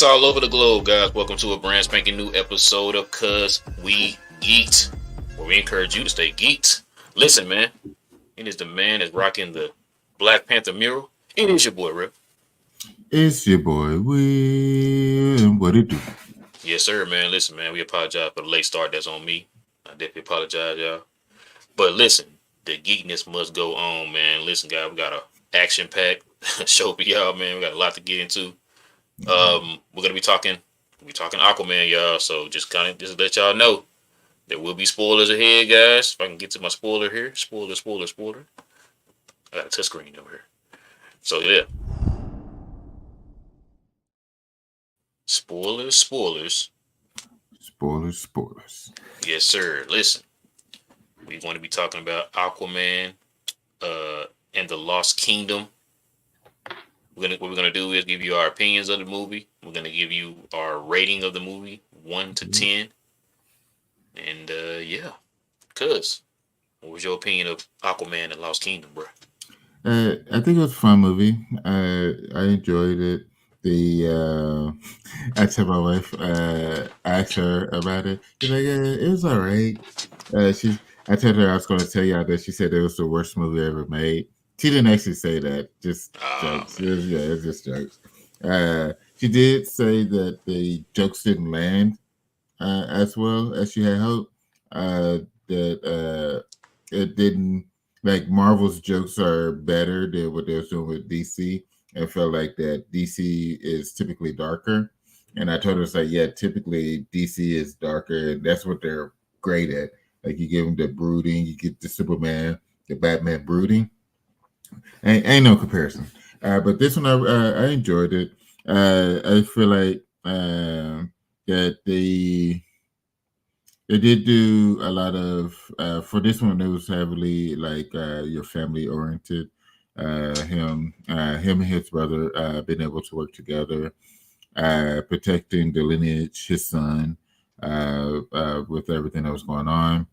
geeks all over the globe, guys. Welcome to a brand spanking new episode of Cuz We Geek'd, where we encourage you to stay geeked. Listen, man, it is the man that's rocking the Black Panther mural. It is your boy, Rip. It's your boy Will. What it do? Yes, sir, man. Listen, man, we apologize for the late start. That's on me. I definitely apologize, y'all. But listen, the geekness must go on, man. Listen, guys, we got a action-packed show for y'all, man. We got a lot to get into. We're gonna be talking Aquaman, y'all. So just let y'all know there will be spoilers ahead, guys. If I can get to my spoiler here, spoiler. I got a touch screen over here. So yeah, spoilers. Spoilers. Yes, sir. Listen, we're going to be talking about Aquaman, and the Lost Kingdom. What we're gonna do is give you our opinions of the movie. We're gonna give you our rating of the movie, 1 to 10. And yeah, cuz what was your opinion of Aquaman and Lost Kingdom, bro? I think it was a fun movie. I enjoyed it. I told my wife, I asked her about it. She's like, yeah, it was all right. I told her I was going to tell y'all that she said it was the worst movie ever made. She didn't actually say that, just jokes. It was just jokes. She did say that the jokes didn't land as well as she had hoped. That it didn't, like, Marvel's jokes are better than what they were doing with DC. I felt like that DC is typically darker. And I told her, it's like, yeah, typically DC is darker, and that's what they're great at. Like, you give them the brooding, you get the Superman, the Batman brooding. Ain't no comparison. But this one, I enjoyed it. I feel like that they did do a lot of for this one. It was heavily like your family oriented. Him and his brother being able to work together, protecting the lineage, his son, with everything that was going on.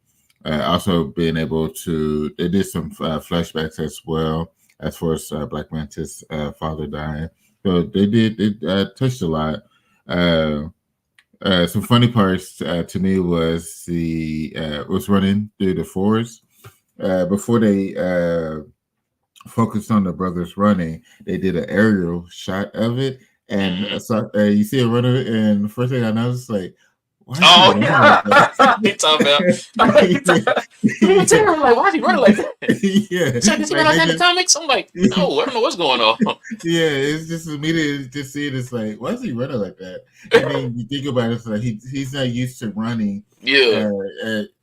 Also being able to, they did some flashbacks as well as far as Black Mantis' father dying. So it touched a lot. Some funny parts to me was was running through the forest. Before they focused on the brothers running, they did an aerial shot of it, and so you see a runner, and the first thing I noticed, like, why is Oh he yeah, running you talking about? Me too. I'm like, why is he running like that? yeah, So did you run like that in the comics? I'm like, no, I don't know what's going on. yeah, it's just immediately just see it. It's like, why is he running like that? And then you think about it, it's like he's not used to running. Yeah,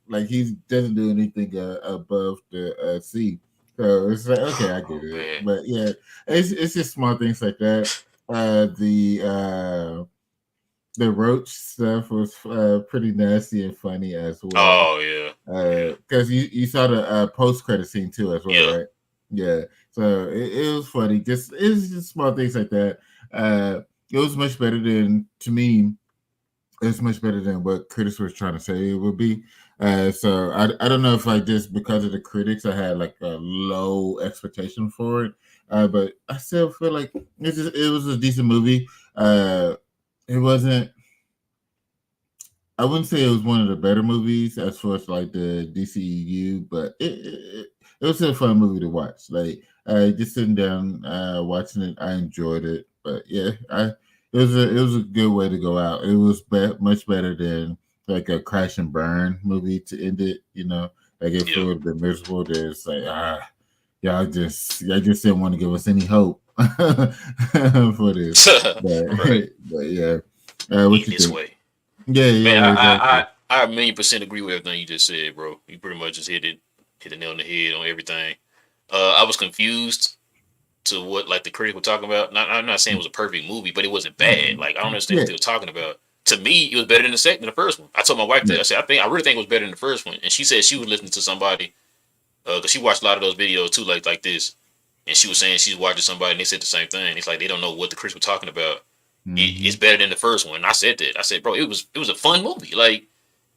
Like, he doesn't do anything above the sea. So it's like, okay, I get it. Man. But yeah, it's just small things like that. The roach stuff was pretty nasty and funny as well. Oh yeah. Because you saw the post credit scene too as well, Yeah. right? Yeah. So it was funny. It's just small things like that. It was much better than, to me, it's much better than what critics were trying to say it would be. So I don't know if, like, just because of the critics, I had like a low expectation for it. But I still feel like it was a decent movie. It wasn't. I wouldn't say it was one of the better movies as far as like the DCEU, but it was a fun movie to watch. Like, just sitting down watching it, I enjoyed it. But yeah, it was a good way to go out. It was much better than like a crash and burn movie to end it. Like, if it would have been miserable, there's like, y'all just didn't want to give us any hope for this. Right. But yeah, what you this think? way. Yeah, Man, exactly. I 1,000,000% agree with everything you just said, bro. You pretty much just hit the nail on the head on everything. I was confused to what, like, the critic were talking about. I'm not saying it was a perfect movie, but it wasn't bad. Like, I don't understand what they were talking about. To me, it was better than the first one. I told my wife that. I said, I really think it was better than the first one, and she said she was listening to somebody, because she watched a lot of those videos too, like this, and she was saying she's watching somebody, and they said the same thing. It's like they don't know what the critics were talking about. It's better than the first one. And I said that. I said, bro, it was a fun movie. Like,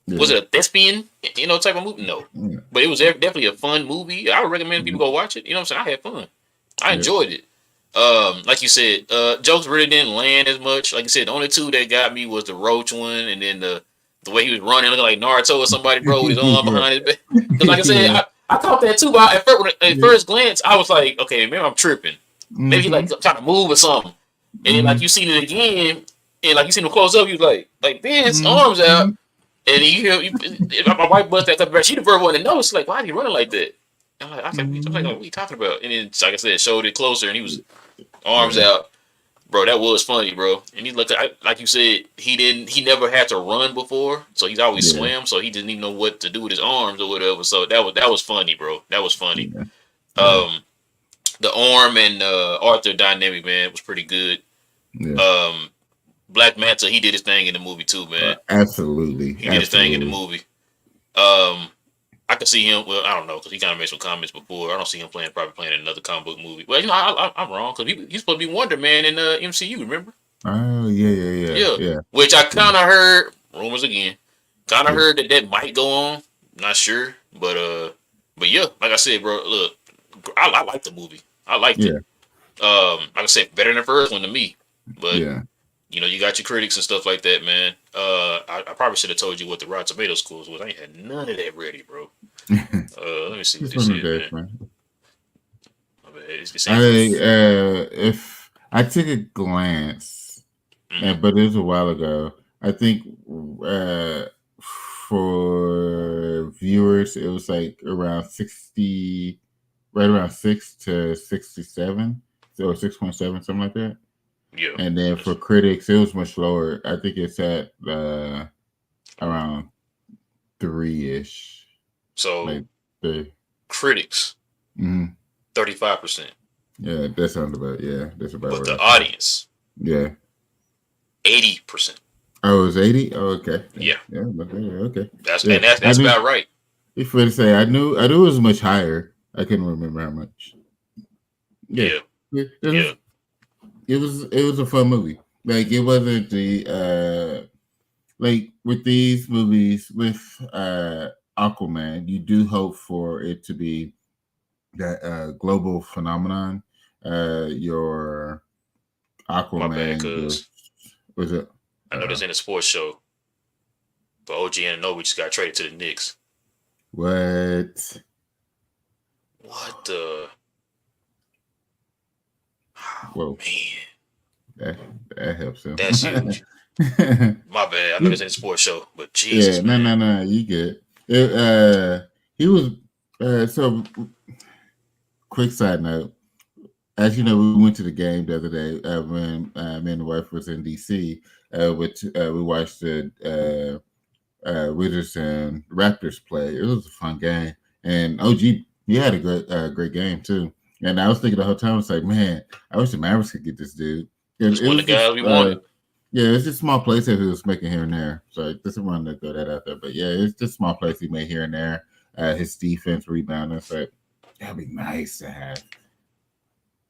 was it a thespian, type of movie? No. But it was definitely a fun movie. I would recommend people go watch it. You know what I'm saying? I had fun. I enjoyed it. Like you said, jokes really didn't land as much. Like you said, the only two that got me was the roach one, and then the way he was running, looking like Naruto or somebody, bro, with his arm Yeah. behind his back. Because like I said, Yeah. I caught that too. But at Yeah. first glance, I was like, okay, maybe I'm tripping. Maybe he like Mm-hmm. trying to move or something. And then like Mm-hmm. you seen it again, and like you seen him close up, you was like then his arms Mm-hmm. out, and you hear my wife bust that back. She the first one to know. She's like, why is he running like that? I'm like, Mm-hmm. what are you talking about? And then, like I said, showed it closer, and he was arms Yeah. out. Bro, that was funny, bro. And he looked like you said, he never had to run before, so he's always Yeah. swam, so he didn't even know what to do with his arms or whatever. So that was funny, bro. That was funny. Yeah. Yeah. Um, the Orm and Arthur dynamic, man, was pretty good. Yeah. Um, Black Manta, he did his thing in the movie too, man. Absolutely. He did his thing in the Absolutely. movie. Um, I could see him. Well, I don't know because he kind of made some comments before. I don't see him probably playing in another comic book movie. Well, I'm wrong because he's supposed to be Wonder Man in MCU. Remember? Oh yeah, yeah, yeah, Yeah. yeah, Which I yeah, kind of heard rumors again. Kind of yeah, heard that might go on. Not sure, but yeah, like I said, bro. Look, I liked the movie. I liked it. yeah, Like I said, better than the first one to me. But yeah. you got your critics and stuff like that, man. I probably should have told you what the Rotten Tomato scores was. I ain't had none of that ready, bro. Let me see what Just this one of is, those, man. man. It's saying for. I if I took a glance, Mm-hmm. but it was a while ago. I think uh for viewers it was like around 60, right around 6 to 67, or 6.7, something like that. Yeah. And then for critics, it was much lower. I think it's at around 3-ish, So like the. critics, Mhm. 35%, Yeah, that sounds about, yeah, that's about but what the I thought. audience, Yeah. 80%. Oh, it was 80. Oh, okay. Yeah, Yeah, yeah, okay, okay. that's Yeah, and that's I that's knew. about right. If I to say, I knew it was much higher. I couldn't remember how much. Yeah, Yeah, it yeah. was. It was a fun movie. Like it wasn't the like with these movies with Aquaman, you do hope for it to be that global phenomenon. Your My bad, Aquaman, your cause was it? I know this ain't a sports show, but OG Anunoby just got traded to the Knicks. What? What the? Oh, Whoa, man, that that helps him. that's huge. My bad. I know this ain't a sports show, but Yeah, Jesus, no, man. no, no, you good. He was. So, quick side note. As you know, we went to the game the other day when me and the wife was in DC. Which we watched the Wizards and Raptors play. It was a fun game, and OG, he had a great game too. And I was thinking the whole time, I was like, man, I wish the Mavericks could get this dude. This It one of was the just guys we wanted. yeah, it's just small plays that he was making here and there. So just wanted to throw that out there. But yeah, it's just small plays he made here and there. His defense rebounding, so that'd be nice to have.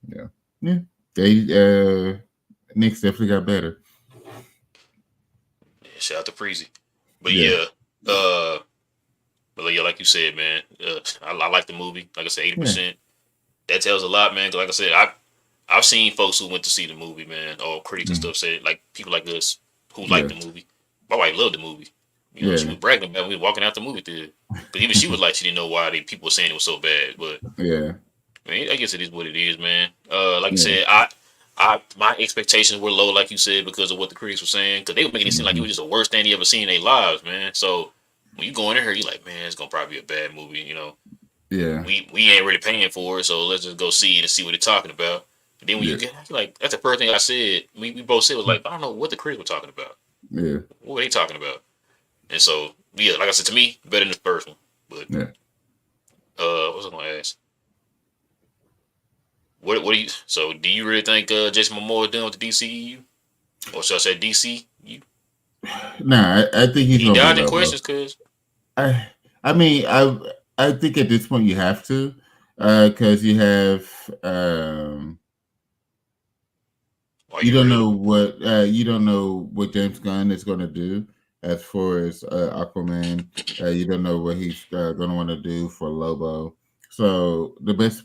Yeah, yeah. They Knicks definitely got better. Yeah, shout out to Freezy. But Yeah, yeah, yeah, like you said, man. I like the movie. Like I said, eighty yeah. percent. That tells a lot, man. 'Cause like I said, I've seen folks who went to see the movie, man, or critics and Mm, stuff say like people like us who like yeah, the movie. My wife loved the movie. She yeah, was bragging about it. We were walking out the movie theater. Because even she was like, she didn't know why people were saying it was so bad. But yeah, I mean, I guess it is what it is, man. Like you yeah. said, my expectations were low, like you said, because of what the critics were saying. Because they were making it seem like it Hmm. was just the worst thing they ever seen in their lives, man. So when you go in here, you're like, man, it's gonna probably be a bad movie. Yeah, We ain't really paying for it, so let's just go see it and see what they're talking about. And then when you yeah, get like, that's the first thing I said. We both said was like, I don't know what the critics were talking about. yeah, What were they talking about? And so yeah, like I said, to me, better than the first one. But yeah. what was I gonna ask? What do you? So do you really think Jason Momoa is done with the DCEU, or should I say DCU? Nah, I think he's He gonna be dodging Lobo. questions, cause I I mean I think at this point you have to, because you have are you really? you don't know what James Gunn is going to do as far as Aquaman. You don't know what he's going to want to do for Lobo. So the best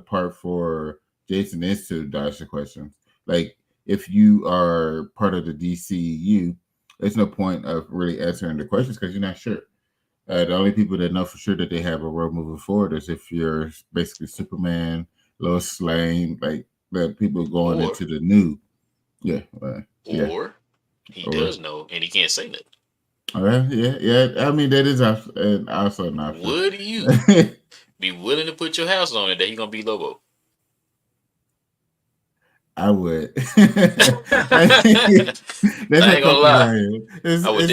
part for Jason is to dodge the questions. Like if you are part of the DCEU, there's no point of really answering the questions because you're not sure. The only people that know for sure that they have a road moving forward is if you're basically Superman, Lois Lane, like the people going Or into the new. Yeah, yeah, or he or does know and he can't say nothing. yeah, yeah. I mean, that is also an option. Would you be willing to put your house on it that he gonna be Lobo? I would. I That's how ain't gonna comfortable lie. I am. It's I would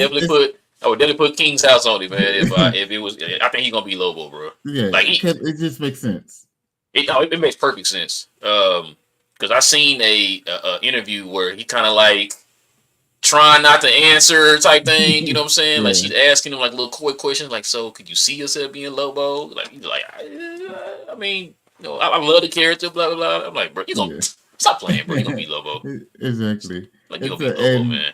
definitely put King's house on it, man. If it was, I think he's gonna be Lobo, bro. yeah, Like it just makes sense. it makes perfect sense. Because I seen a interview where he kind of like trying not to answer type thing. You know what I'm saying? Like Yeah, she's asking him like little quick questions, like, "So could you see yourself being Lobo?" Like he's like, I mean, I love the character, blah blah blah. I'm like, bro, you gonna yeah. stop playing, bro. You gonna be Lobo? Exactly. Like you It's gonna be Lobo, and man?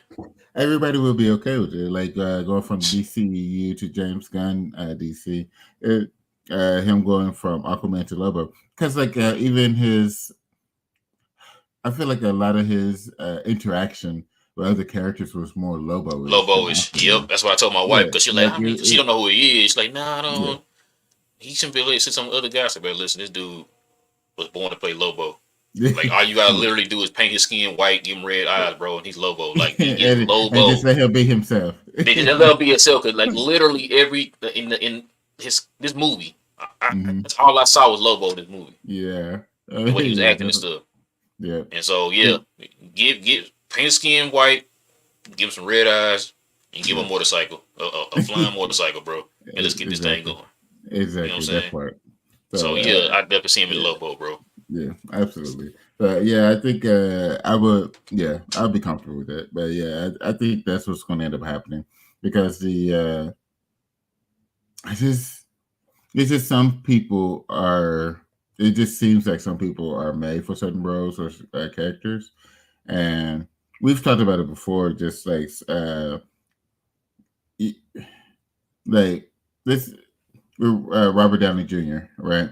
everybody will be okay with it. Like going from DCEU to James Gunn DC, him going from Aquaman to Lobo, because like even his, I feel like a lot of his interaction with other characters was more Lobo-ish than Lobo-ish. Yep, Aquaman. that's what I told my wife Yeah, because she's like, like I mean, cause she don't know who he is. She's like, nah, I yeah, don't. He shouldn't be like some other guy. I said, "Man, listen, this dude was born to play Lobo. Like all you gotta yeah. literally do is paint his skin white, give him red eyes, bro, and he's Lobo. Like he is And just Lobo. let him be himself. They just let him be himself. Cause like literally every in his this movie, Hmm. that's all I saw was Lobo. This movie, Yeah, the way he was yeah, acting and stuff. yeah. And so yeah, give paint his skin white, give him some red eyes, and give him a motorcycle, a flying motorcycle, bro, and let's get this thing Exactly, going. You know what I'm exactly that saying? part. So So yeah, I definitely see him in yeah, Lobo, bro. yeah, absolutely. But yeah, I think I would. Yeah, I'll be comfortable with that. But yeah, I think that's what's going to end up happening because I just it's just some people are. It just seems like some people are made for certain roles or characters, and we've talked about it before. Just y- like this Robert Downey Jr. Right?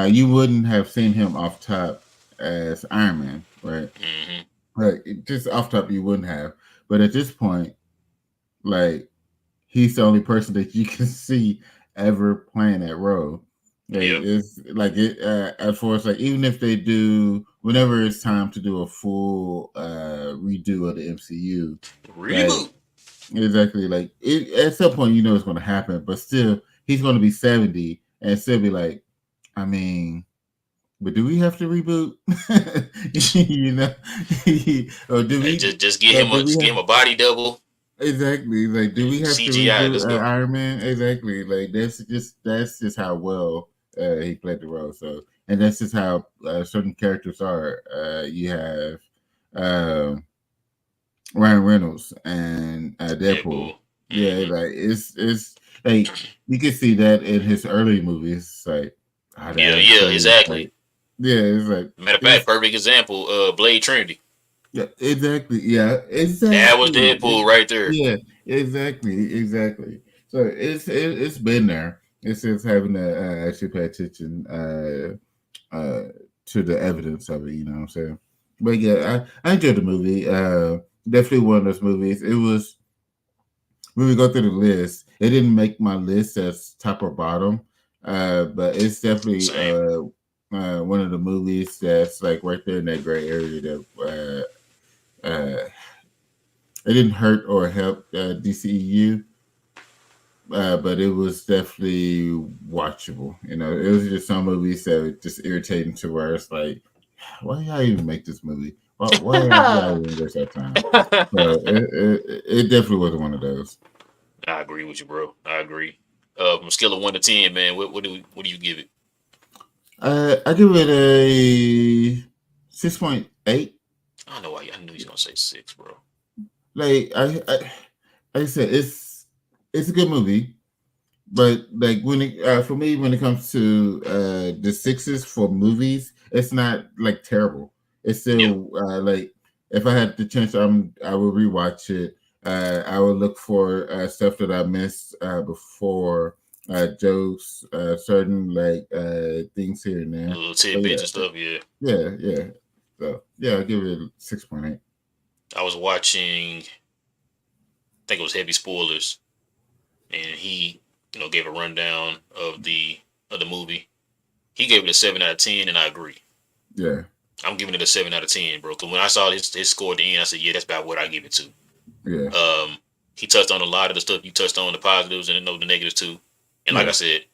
You wouldn't have seen him off top as Iron Man, right? Hmm. Like just off top, you wouldn't have. But at this point, like he's the only person that you can see ever playing that role. Like, Yep. it's like it as far as like even if they do whenever it's time to do a full redo of the MCU, like Reboot. exactly like it at some point you know it's going to happen, but still he's going to be 70 and still be like, I mean, but do we have to reboot? You know, or do Like we? just Or do we just give have him a body double exactly like? Do we and have to CGI. reboot Let's go. Iron Man? Exactly, like that's just how well he played the role. So, and that's just how certain characters are. You have um, Ryan Reynolds and Deadpool. Deadpool. Yeah, Hmm. like it's like you can see that in his early movies. It's like how the Yeah, actors yeah, play. It's exactly. like yeah, it's like Matter of fact, it's perfect example. Blade Trinity. yeah, exactly. Yeah, That was exactly. Deadpool right there. Yeah, exactly. So it's been there. It's just having to actually pay attention to the evidence of it. You know what I'm saying? But yeah, I enjoyed the movie. Definitely one of those movies. It was when we go through the list. It didn't make my list as top or bottom, but it's definitely Same. one of the movies that's like right there in that gray area that it didn't hurt or help DCEU, but it was definitely watchable. You know, it was just some movies that were just irritating to where it's like, why y'all even make this movie? Why y'all even waste that time? So it definitely wasn't one of those. I agree with you, bro. I agree. From a scale of 1 to 10, man, what do you give it? I give it a 6.8. I don't know why I knew he's gonna say 6, bro. Like like I said, it's a good movie. But like when it for me when it comes to the sixes for movies, it's not like terrible. It's Yeah. still like if I had the chance, I would rewatch it. I would look for stuff that I missed before. jokes, certain like things here and there. Little But tidbits and stuff. Yeah. yeah. So yeah, I'll give it 6.8. I was watching. I think it was Heavy Spoilers, and he, gave a rundown of the movie. He gave it a 7 out of 10, and I agree. Yeah, I'm giving it a 7 out of 10, bro. Because when I saw his score at the end, I said, yeah, that's about what I give it to. yeah, He touched on a lot of the stuff you touched on, the positives and the negatives too. And like I yeah, said,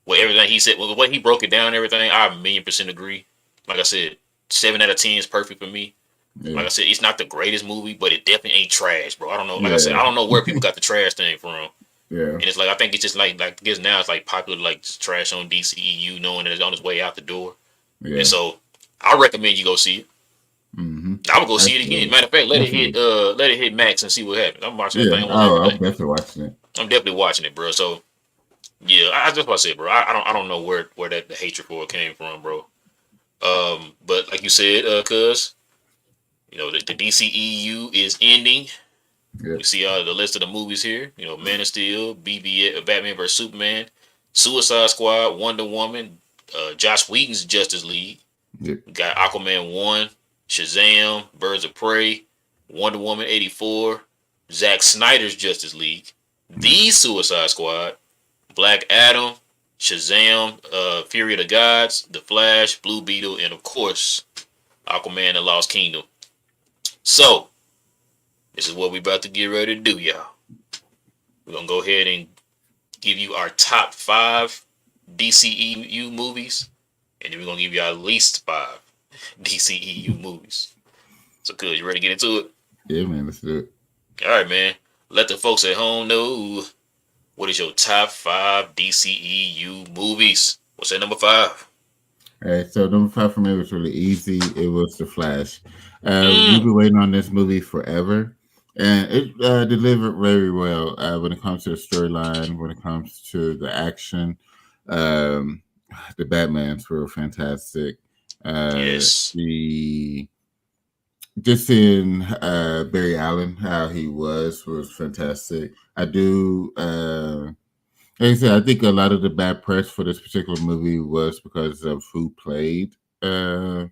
everything he said, what he broke it down, and everything, I 1,000,000% agree. Like I said, 7 out of 10 is perfect for me. yeah, Like I said, it's not the greatest movie, but it definitely ain't trash, bro. I don't know. Like I said, yeah, I don't know where people got the trash thing from. yeah, And it's like I think it's just like I guess now it's like popular like trash on DCEU, knowing that it's on its way out the door. And yeah. so I recommend you go see it. Mm-hmm. I would go see it again. Absolutely, Matter of fact, definitely. let it hit max and see what happens. I'm watching that Yeah. thing almost Oh, every I'm day. definitely watching it. I'm definitely watching it, bro. So yeah, I just want to say, bro. I don't know where that the hatred for it came from, bro. But like you said, cuz the DCEU is ending. Yep. We see the list of the movies here. Man of Steel, BB, Batman vs Superman, Suicide Squad, Wonder Woman, Josh Whedon's Justice League. Yep. We got Aquaman 1, Shazam, Birds of Prey, Wonder Woman 84, Zack Snyder's Justice League, The Suicide Squad, Black Adam, Shazam, Fury of the Gods, The Flash, Blue Beetle, and of course, Aquaman: The Lost Kingdom. So, this is what we about to get ready to do, y'all. We're gonna go ahead and give you our top 5 DCEU movies, and then we're gonna give you our least 5 DCEU movies. So, good. You ready to get into it? Yeah, man. Let's do it. All right, man. Let the folks at home know what is your top 5 DCEU movies. What's that number 5? All right. So number 5 for me was really easy. It was The Flash. We've Mm. been waiting on this movie forever, and it delivered very well when it comes to the storyline, when it comes to the action. Um, the Batmans were fantastic. Yes. The just seeing Barry Allen, how he was fantastic. I do. Like I said, I think a lot of the bad press for this particular movie was because of who played the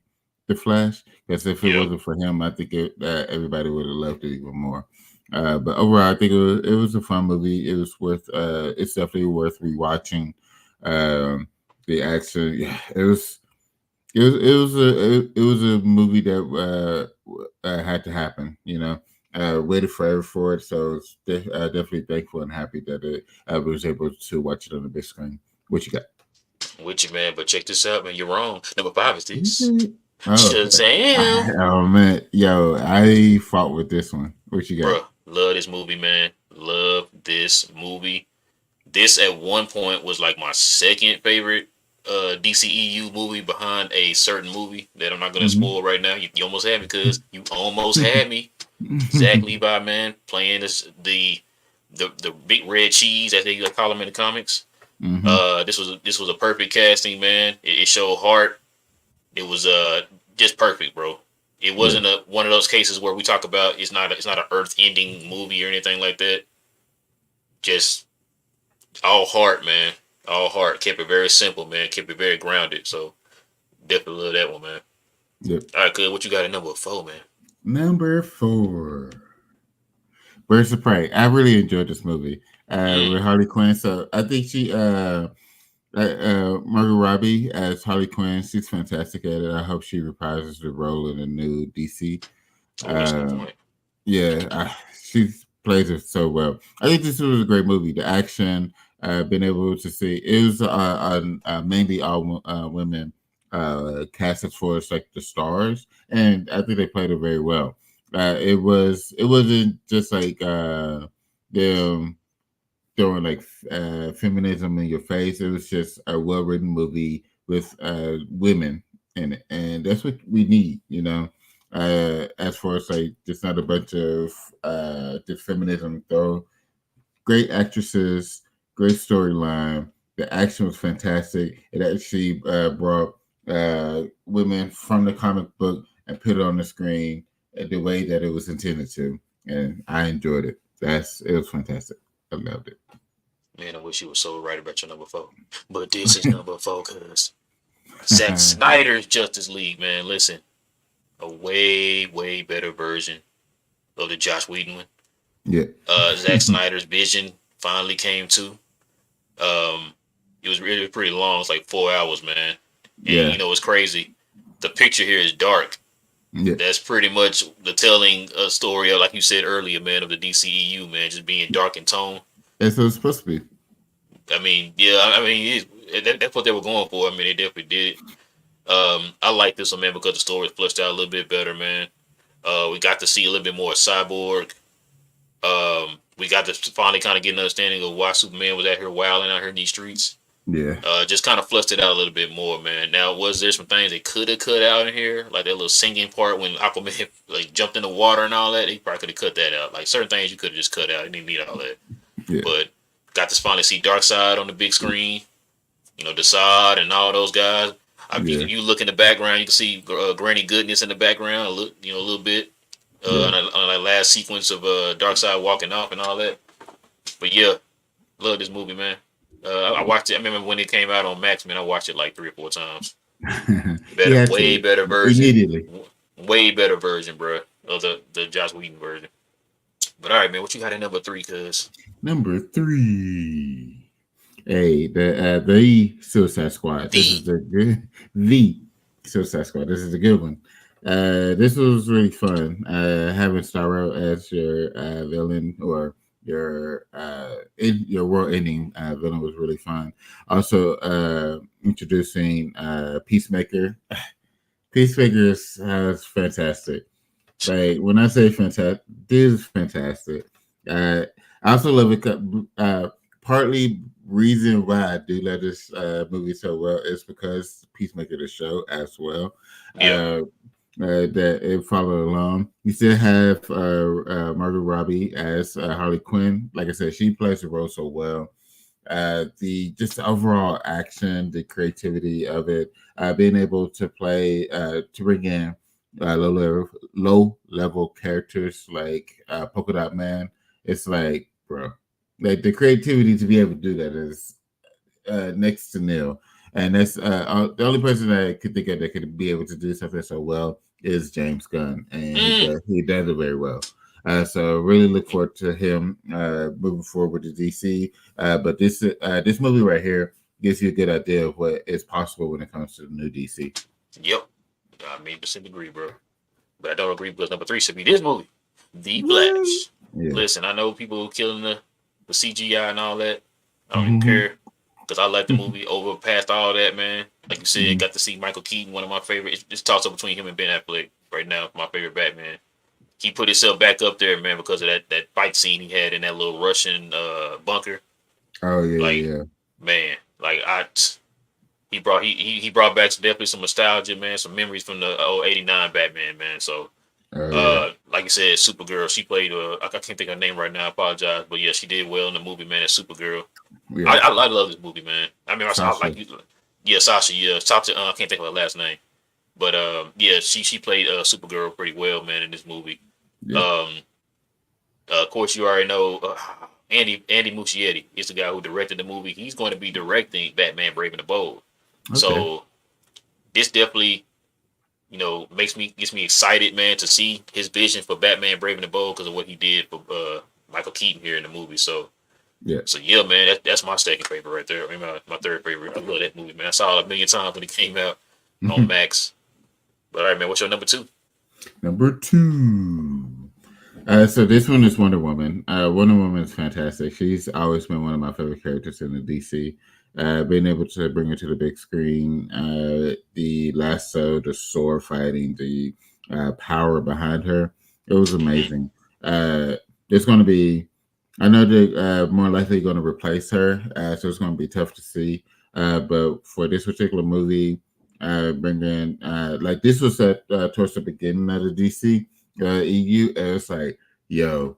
Flash. Because if it Yep. wasn't for him, I think everybody would have loved it even more. But overall, I think it was a fun movie. It was worth. It's definitely worth rewatching. The action, yeah, it was a movie that had to happen. Waited forever for it, so it's definitely thankful and happy that I was able to watch it on the big screen. What you got? With you, man. But check this out, man. You're wrong. Number 5 is this. Mhm. Oh, Shazam. oh man, yo, I fought with this one. What you got? Bruh, love this movie, man. Love this movie. This at one point was like my second favorite DCEU movie behind a certain movie that I'm not gonna Mm-hmm. spoil right now. You almost had me, cuz you almost had me. Zach Levi, man, playing the big red cheese as they call him in the comics. Mm-hmm. This was a perfect casting, man. It showed heart. It was just perfect, bro. It Yeah, wasn't one of those cases where we talk about it's not an earth ending movie or anything like that. Just all heart, man. All heart. Kept it very simple, man. Kept it very grounded. So definitely love that one, man. yep. All right, good. What you got at number 4, man? Number 4, Birds of Prey. I really enjoyed this movie Mm. with Harley Quinn. So I think Margot Robbie as Harley Quinn. She's fantastic at it. I hope she reprises the role in the new DC. Oh, that's a good Um, point. yeah, she plays it so well. I think this was a great movie. The action, been able to see it was mainly all women cast as far as like the stars, and I think they played it very well. It wasn't just like them throwing like feminism in your face. It was just a well written movie with women in it, and that's what we need. As far as like just not a bunch of just feminism though. Great actresses, great storyline. The action was fantastic. It actually brought women from the comic book and put it on the screen the way that it was intended to, and I enjoyed it. It was fantastic. I loved it. Man, I wish you were so right about your number four. But this is number four, cuz Zack Snyder's Justice League, man. Listen, a way, way better version of the Josh Whedon one. Yeah. Zack Snyder's vision finally came to. Um, it was really pretty long. It's like 4 hours, man. And Yeah. you know it's crazy. The picture here is dark. Yeah. That's pretty much the telling a story of, like you said earlier, man, of the DCEU, man, just being dark in tone. That's what it's supposed to be. I mean, yeah, I mean, that's what they were going for. I mean, they definitely did it. I like this one, man, because the story is fleshed out a little bit better, man. We got to see a little bit more Cyborg. We got to finally kind of get an understanding of why Superman was out here wilding out here in these streets. Yeah. Just kind of fleshed it out a little bit more, man. Now, was there some things they could have cut out in here, like that little singing part when Aquaman like jumped in the water and all that? They probably could have cut that out. Like certain things you could have just cut out. You didn't need all that. Yeah. But got to finally see Darkseid on the big screen. You know, Desaad and all those guys. You look in the background, you can see Granny Goodness in the background, a little bit. On that last sequence of Darkseid walking off and all that. But yeah, love this movie, man. I watched it. I remember when it came out on Max, man. I watched it like 3 or 4 times. Way better version. Immediately. Way better version, bro, of the Joss Whedon version. But all right, man, what you got at number 3, cuz? Number 3. Hey, the Suicide Squad. This is the Suicide Squad. This is a good one. This was really fun. Having Starro as your villain or your world-ending villain was really fun. Also, introducing Peacemaker. Peacemaker is fantastic. Like when I say fantastic, this is fantastic. I also love it. Partly reason why I do love this movie so well is because Peacemaker the show as well. Yeah. That it followed along. You still have Margot Robbie as Harley Quinn. Like I said, she plays the role so well. The overall action, the creativity of it, being able to play, to bring in low level characters like Polka Dot Man. It's like, bro, like the creativity to be able to do that is next to nil. And that's the only person that I could think of that could be able to do something so well is James Gunn, and he does it very well. So really look forward to him moving forward with the DC. But this movie right here gives you a good idea of what is possible when it comes to the new DC. Yep, I 100% agree, bro. But I don't agree because number 3 should be this movie, The Flash. Yeah. Listen, I know people killing the CGI and all that. I don't even care. Because I like the movie over past all that, man. Like you said, got to see Michael Keaton, one of my favorite. It's toss up between him and Ben Affleck right now. My favorite Batman. He put himself back up there, man, because of that fight scene he had in that little Russian bunker. Oh yeah, man. Like he brought back definitely some nostalgia, man, some memories from the old '89 Batman, man. So, like you said, Supergirl. She played. I can't think of her name right now. I apologize, but yeah, she did well in the movie, man. As Supergirl. Yeah. I love this movie, man. I mean, I like you. Yeah, Sasha. Yeah, Sasha. I can't think of her last name, but yeah, she played Supergirl pretty well, man, in this movie. Yeah. Of course, you already know Andy Muschietti is the guy who directed the movie. He's going to be directing Batman: Brave and the Bold. Okay. So this definitely, gets me excited, man, to see his vision for Batman: Brave and the Bold because of what he did for Michael Keaton here in the movie. So. Yeah. So yeah, man, that's my second favorite right there. I mean, my third favorite. I love that movie, man. I saw it 1,000,000 times when it came out on Max. But all right, man, what's your number 2? Number 2. So this one is Wonder Woman. Wonder Woman is fantastic. She's always been one of my favorite characters in the DC. Being able to bring her to the big screen, the lasso, the sword fighting, the power behind her, it was amazing. It's going to be. I know they're more likely going to replace her, so it's going to be tough to see. But for this particular movie, bringing like this was at towards the beginning of the DC EU, and it's like, yo,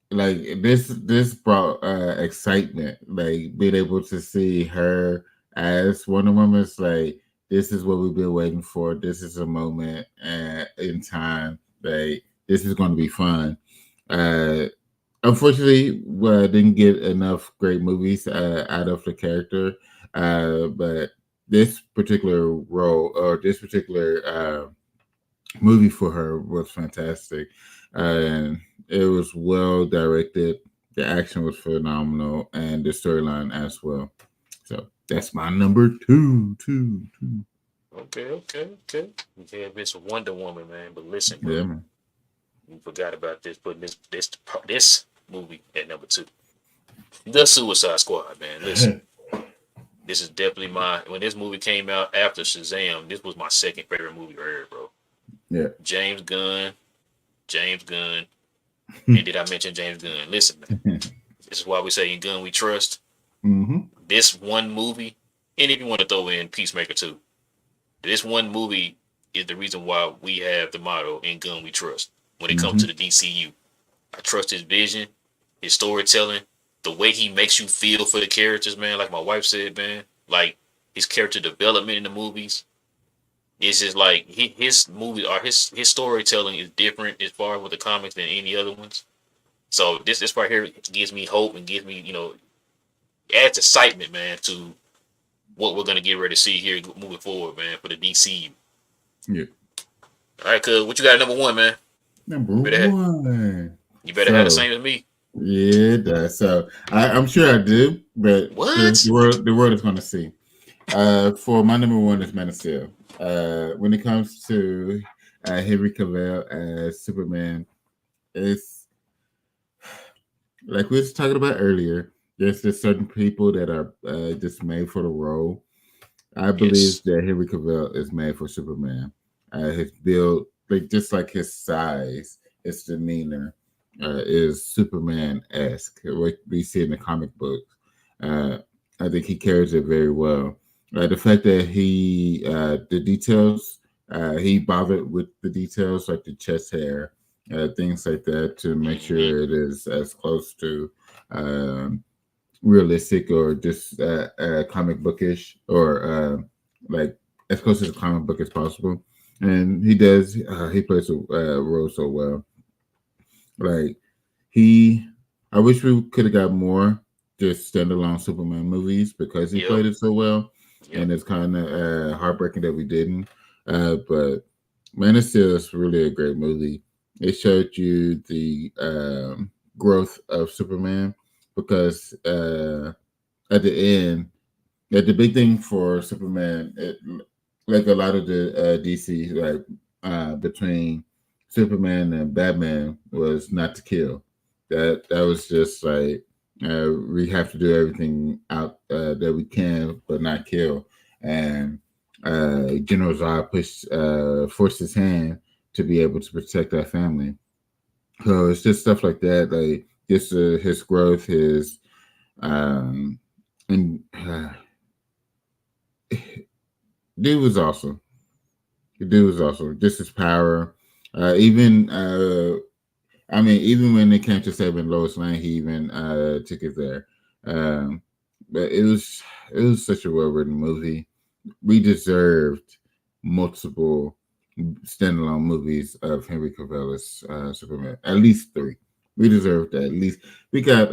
like this brought excitement, like being able to see her as Wonder Woman. It's like this is what we've been waiting for. This is a moment in time. Like this is going to be fun. unfortunately, well, I didn't get enough great movies out of the character. But this particular role or this particular movie for her was fantastic, and it was well directed. The action was phenomenal, and the storyline as well. So that's my number two. Okay. Yeah, it's a Wonder Woman, man. But listen, Yeah, bro, man. you forgot about this. Putting this movie at number two, The Suicide Squad, man. Listen, this is definitely my when this movie came out after Shazam. This was my second favorite movie ever, bro. Yeah. James Gunn, James Gunn, and did I mention James Gunn? Listen, man. This is why we say in Gunn we trust. Mm-hmm. This one movie, and if you want to throw in Peacemaker too, this one movie is the reason why we have the motto in Gun We Trust when it comes Mm-hmm. to the DCU. I trust his vision, his storytelling, the way he makes you feel for the characters, man. Like my wife said, man, like his character development in the movies. It's just like his movies are his storytelling is different as far as with the comics than any other ones. So this right here gives me hope and gives me adds excitement, man, to what we're gonna get ready to see here moving forward, man, for the DCU. Yeah. All right, cuz what you got at number one, man? Number You better have, one. you better have the So same as me. yeah, it does. So I'm sure I do, but What? the world is going to see. For my number one is Man of Steel. When it comes to Henry Cavill as Superman, it's like we was talking about earlier. There's just certain people that are just made for the role. I believe Yes. that Henry Cavill is made for Superman. His build, like just like his size, his demeanor, is Superman esque. What we see in the comic books, uh, I think he carries it very well. The fact that the details, he bothered with the details like the chest hair, things like that, to make Mm-hmm. sure it is as close to um, realistic or just comic bookish or like as close to the comic book as possible. And he does. He plays a role so well. Like he, I wish we could have got more just standalone Superman movies because he Yep. played it so well. Yep. And it's kind of heartbreaking that we didn't. But Man of Steel is really a great movie. It showed you the growth of Superman because at the end, the big thing for Superman, like a lot of the DC, like between Superman and Batman, was not to kill. That was just like we have to do everything out that we can, but not kill. And General Zod forced his hand to be able to protect that family. So it's just stuff like that, like just his growth, his um, and dude was awesome. The dude was awesome. Just his power. Even I mean, even when it came to saving Lois Lane, he even took it there. Um, but it was such a well written movie. We deserved multiple standalone movies of Henry Cavill as Superman. At least three. We deserved at least. We got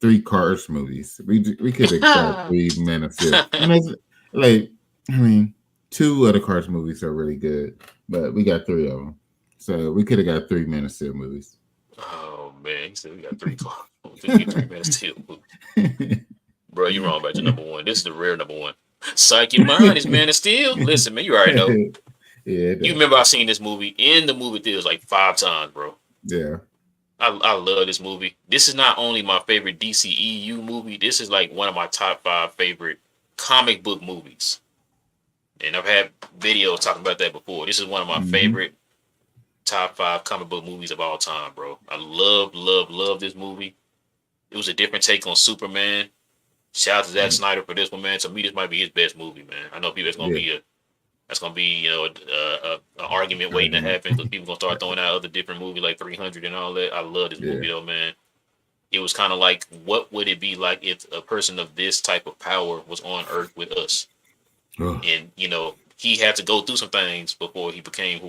three Cars movies. We could have got three Men of Steel. And that's like, I mean, two of the Cars movies are really good, but we got three of them. So we could have got three Men of Steel movies. Oh man, he said we got three cars. We get 3 minutes still. Bro, you wrong about your number one. This is the rare number one. Psych your mind is Man of Steel. Listen, man, you already know. Yeah, You it remember I seen this movie in the movie theaters like 5 times, bro. yeah. I love this movie. This is not only my favorite DCEU movie. This is like one of my top 5 favorite comic book movies. And I've had videos talking about that before. This is one of my Mm-hmm. favorite top 5 comic book movies of all time, bro. I love this movie. It was a different take on Superman. Shout out to Zack Yeah, Snyder for this one, man. To me, this might be his best movie, man. I know people yeah. that's gonna be an argument waiting to Argument. happen because people gonna start throwing out other different movies like 300 and all that. I love this Yeah. movie though, man. It was kind of like, what would it be like if a person of this type of power was on Earth with us? Oh, And he had to go through some things before he became who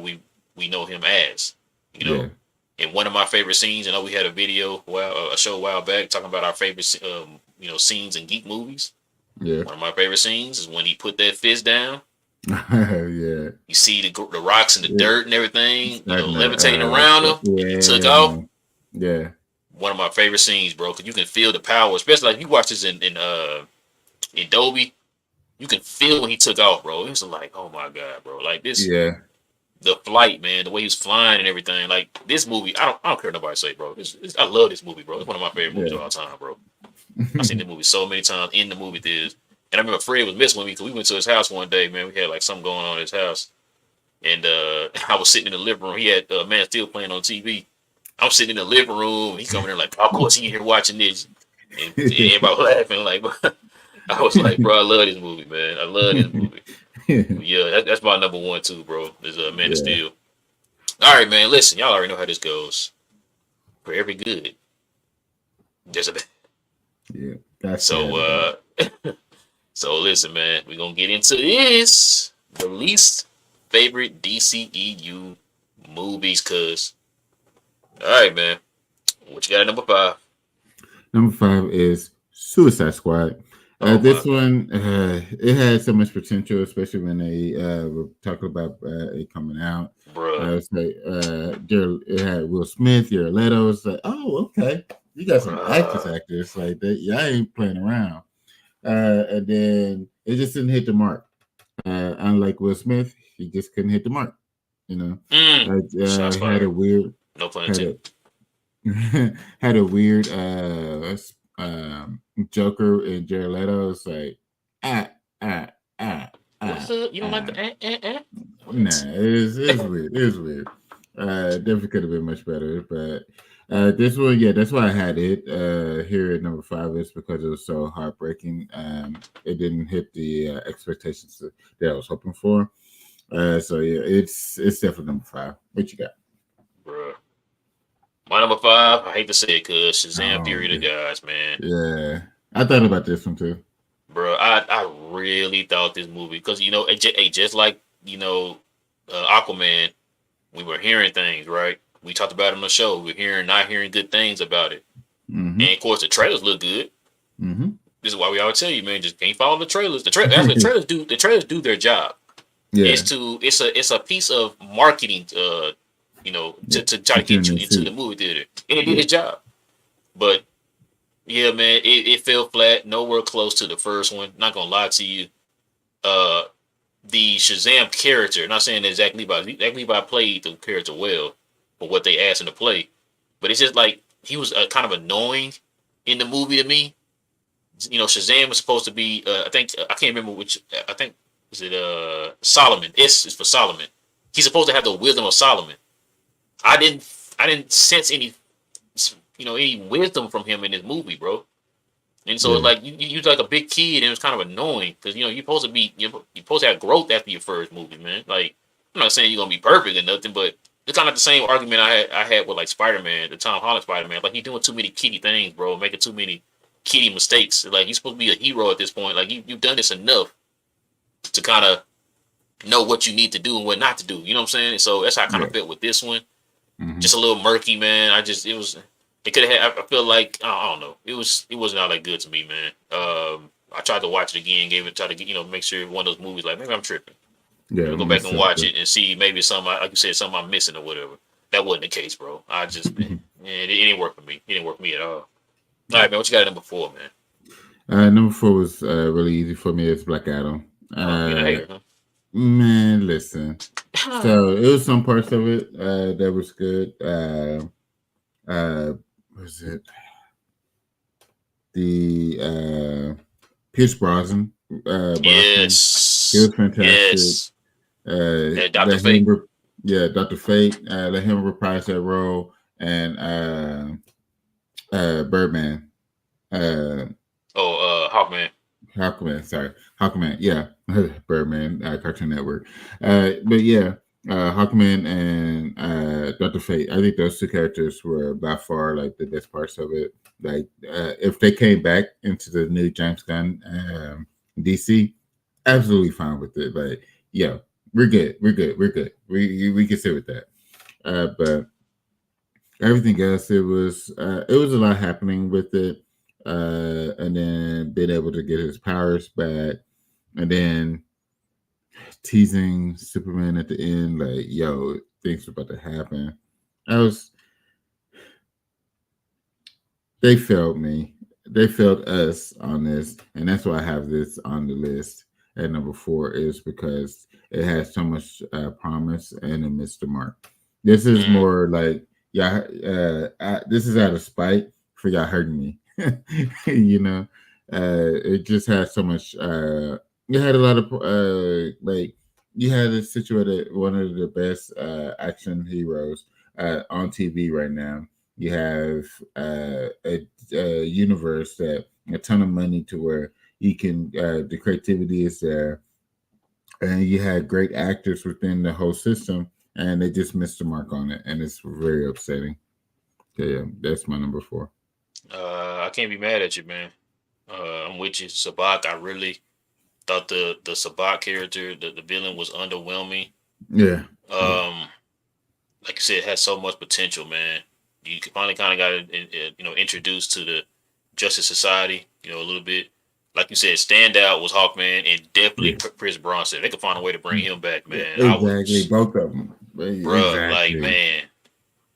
we know him as. You yeah. know, And one of my favorite scenes, I know we had a video, a show a while back talking about our favorite, scenes in geek movies. Yeah. One of my favorite scenes is when he put that fist down. Yeah. You see the rocks and the dirt and everything, Starting levitating to, around him, and he took yeah, off. man. Yeah. One of my favorite scenes, bro, because you can feel the power, especially like you watch this in Dolby. You can feel when he took off, bro. It was like, oh my god, bro, like this, Yeah. the flight, man, the way he was flying and everything. Like this movie, I don't care what nobody say, bro. I love this movie, bro. It's one of my favorite movies of all time, bro. I've seen the movie so many times in the movie theaters. And I remember Fred was messing with me because we went to his house one day, man. We had like something going on in his house. And I was sitting in the living room. He had Man Steel playing on TV. I'm sitting in the living room. He coming in like, of course he here watching this. And everybody laughing. Like, I was like, bro, I love this movie, man. I love this movie. Yeah, that's my number one too, bro. Is Man of Steel. All right, man. Listen, y'all already know how this goes. For every good, there's a bad. Yeah. That's So so listen, man. We're gonna get into this. The least favorite DCEU movies, cuz. All right, man. What you got at number 5? Number 5 is Suicide Squad. This one, it had so much potential, especially when they were talking about it coming out. Bruh. It had Will Smith, Jared Leto. It's like, oh, okay, you got some actors like that. Y'all ain't playing around. And then it just didn't hit the mark. Unlike Will Smith, he just couldn't hit the mark. You know, had a weird, no pun intended. Had a weird Joker and Jared Leto. It's like You don't like the Nah, it's weird. It's weird. Definitely could have been much better, but this one, yeah, that's why I had it here at number 5 is because it was so heartbreaking. It didn't hit the expectations that I was hoping for. So yeah, it's definitely number 5. What you got? Bruh. My number 5, I hate to say it, cuz Shazam Fury of the Gods, man. Yeah, I thought about this one too. Bro, I really thought this movie, because, just like, Aquaman, we were hearing things, right? We talked about it on the show. We're not hearing good things about it. Mm-hmm. And, of course, the trailers look good. Mm-hmm. This is why we always tell you, man, just can't follow the trailers. The trailers do their job. Yeah. It's a piece of marketing, to try to get you into the movie theater. And it did its job. But yeah, man, it fell flat, nowhere close to the first one. Not gonna lie to you. The Shazam character, not saying that Zach Levi played the character well for what they asked him to play, but it's just like he was kind of annoying in the movie to me. Shazam was supposed to be, I can't remember which, I think, is it Solomon? S is for Solomon. He's supposed to have the wisdom of Solomon. I didn't sense any wisdom from him in this movie, bro. And so it's like you're like a big kid, and it was kind of annoying because you're supposed to have growth after your first movie, man. Like, I'm not saying you're gonna be perfect or nothing, but it's kind of the same argument I had with like Spider-Man, the Tom Holland Spider-Man. Like, he's doing too many kiddie things, bro, making too many kiddie mistakes. Like, you're supposed to be a hero at this point. Like, you've done this enough to kind of know what you need to do and what not to do. You know what I'm saying? So that's how I kind of felt with this one. Mm-hmm. Just a little murky, man. It could have. I feel like I don't know. It wasn't all that good to me, man. I tried to watch it again, tried to make sure one of those movies, like, maybe I'm tripping. Yeah, go back and watch it and see maybe something, like you said, something I'm missing or whatever. That wasn't the case, bro. I just man, it didn't work for me. It didn't work for me at all. All right, man. What you got at number 4, man? Number 4 was really easy for me. It's Black Adam. Man, listen. So it was some parts of it that was good. Was it the Pierce Brosnan? Yes, he was fantastic. Yes. Dr. Fate. Dr. Fate. Let him reprise that role, and Birdman. Hawkman. Hawkman. Yeah, Birdman. Cartoon Network. But yeah. Hawkman and Dr. Fate. I think those two characters were by far like the best parts of it. Like if they came back into the new James Gunn DC, absolutely fine with it. But yeah, we're good. We can sit with that. But Everything else, it was a lot happening with it, and then being able to get his powers back, and then teasing Superman at the end, like, yo, things are about to happen. I was They failed me. They failed us on this, and that's why I have this on the list at number four. Is because it has so much promise and it missed the mark. This is Mm, more like yeah. This is out of spite for y'all hurting me. you know, it just has so much. You had a lot of like you had a situated one of the best action heroes on TV right now. You have a universe that a ton of money to where you can the creativity is there, and you had great actors within the whole system, and they just missed the mark on it, and it's very upsetting. So, yeah, that's my number four. I can't be mad at you, man. I'm with you, Sabak. I really thought the Sabak character, the villain, was underwhelming. Yeah, yeah, Um, like you said, it has so much potential, man. You finally kind of got introduced to the Justice Society, a little bit. Like you said, standout was Hawkman and definitely yeah. Chris Bronson. They could find a way to bring him back, man. I Exactly, was, both of them. bruh, like, Exactly. man.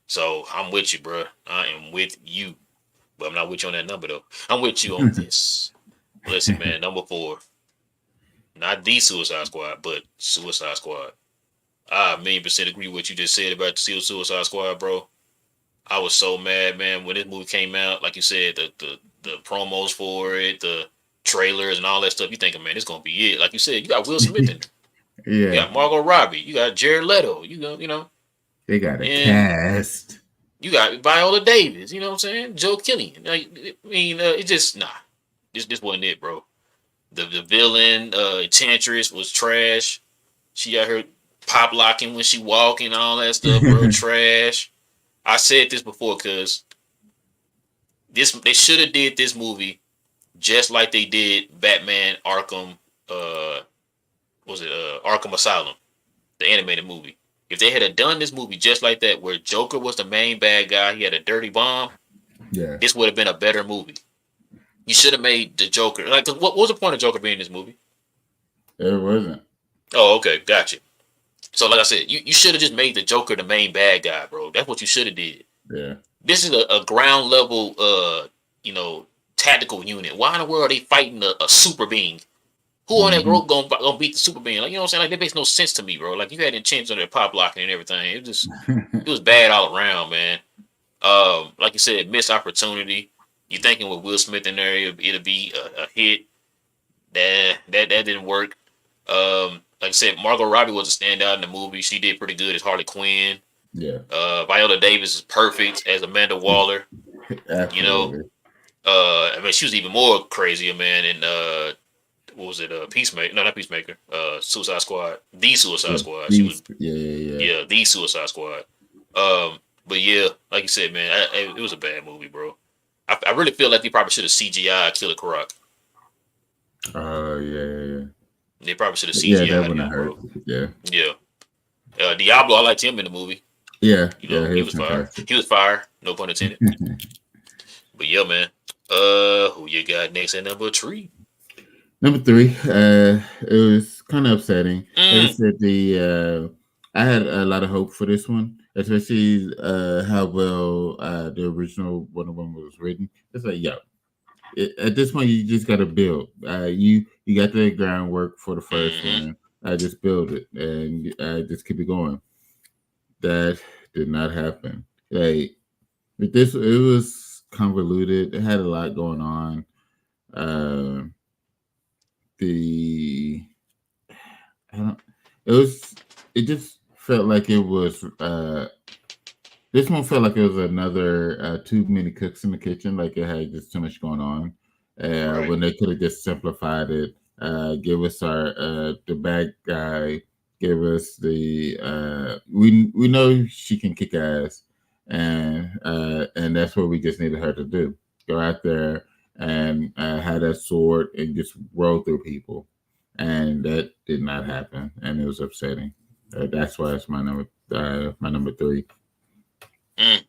So I'm with you, bruh. I am with you, but I'm not with you on that number though. I'm with you on this. Listen, man. Number four, not the Suicide Squad, but Suicide Squad. I 1,000,000% agree with what you just said about the Suicide Squad, bro. I was so mad, man, when this movie came out. Like you said, the promos for it, the trailers, and all that stuff. You thinking, man, it's gonna be it. Like you said, you got Will Smith in it. You Yeah, got Margot Robbie. You got Jared Leto. they got a And cast. you got Viola Davis. You know what I'm saying? Joe Killian. Like, I mean, it just nah. This wasn't it, bro. The villain, Enchantress, was trash. She got her pop locking when she walking, all that stuff, bro. Trash. I said this before because they should have did this movie just like they did Batman Arkham. Uh, was it Arkham Asylum, the animated movie? If they had done this movie just like that, where Joker was the main bad guy, he had a dirty bomb, Yeah, this would have been a better movie. You should have made the Joker like. What was the point of Joker being in this movie? it wasn't. Oh, okay, gotcha. So, like I said, you should have just made the Joker the main bad guy, bro. That's what you should have did. Yeah. This is a ground level, you know, tactical unit. Why in the world are they fighting a super being? Who on that Hmm. rope gonna beat the super being? Like, you know what I'm saying? Like, that makes no sense to me, bro. Like, you had intentions on their pop locking and everything. It was bad all around, man. Like you said, missed opportunity. You thinking with Will Smith in there, it'll be a hit. That didn't work. Like I said, Margot Robbie was a standout in the movie. She did pretty good as Harley Quinn. Yeah, Viola Davis is perfect as Amanda Waller. You know, absolutely. I mean, she was even more crazier, man. And what was it? Peacemaker? No, not Peacemaker. Suicide Squad. The Suicide Yeah, Squad. She was, these. Yeah, yeah, yeah. yeah, the Suicide Squad. But yeah, like you said, man, it was a bad movie, bro. I really feel like they probably should have CGI Killer Croc. Oh, yeah, yeah, They probably should have yeah. That CGI'd wouldn't have him, hurt. bro. Yeah, Yeah. Diablo, I liked him in the movie. yeah, yeah. He He was was fire. fantastic. He was fire. No pun intended. But yeah, man. Who you got next at number three? Number three, it was kind of upsetting. Like I Mm. said, I had a lot of hope for this one, especially how well the original Wonder Woman was written. It's like, yo, at this point, you just got to build. You got the groundwork for the first Mm-hmm. one. I just build it and just keep it going. That did not happen. Like with this, it was convoluted. It had a lot going on. Uh, the I don't. It was. It just felt like it was. This one felt like it was another too many cooks in the kitchen. Like it had just too much going on. Right. When they could have just simplified it. Give us our the bad guy. Give us the we know she can kick ass, and that's what we just needed her to do. Go out there and have that sword and just roll through people, and that did not happen, and it was upsetting. That's why it's my number three. Mm.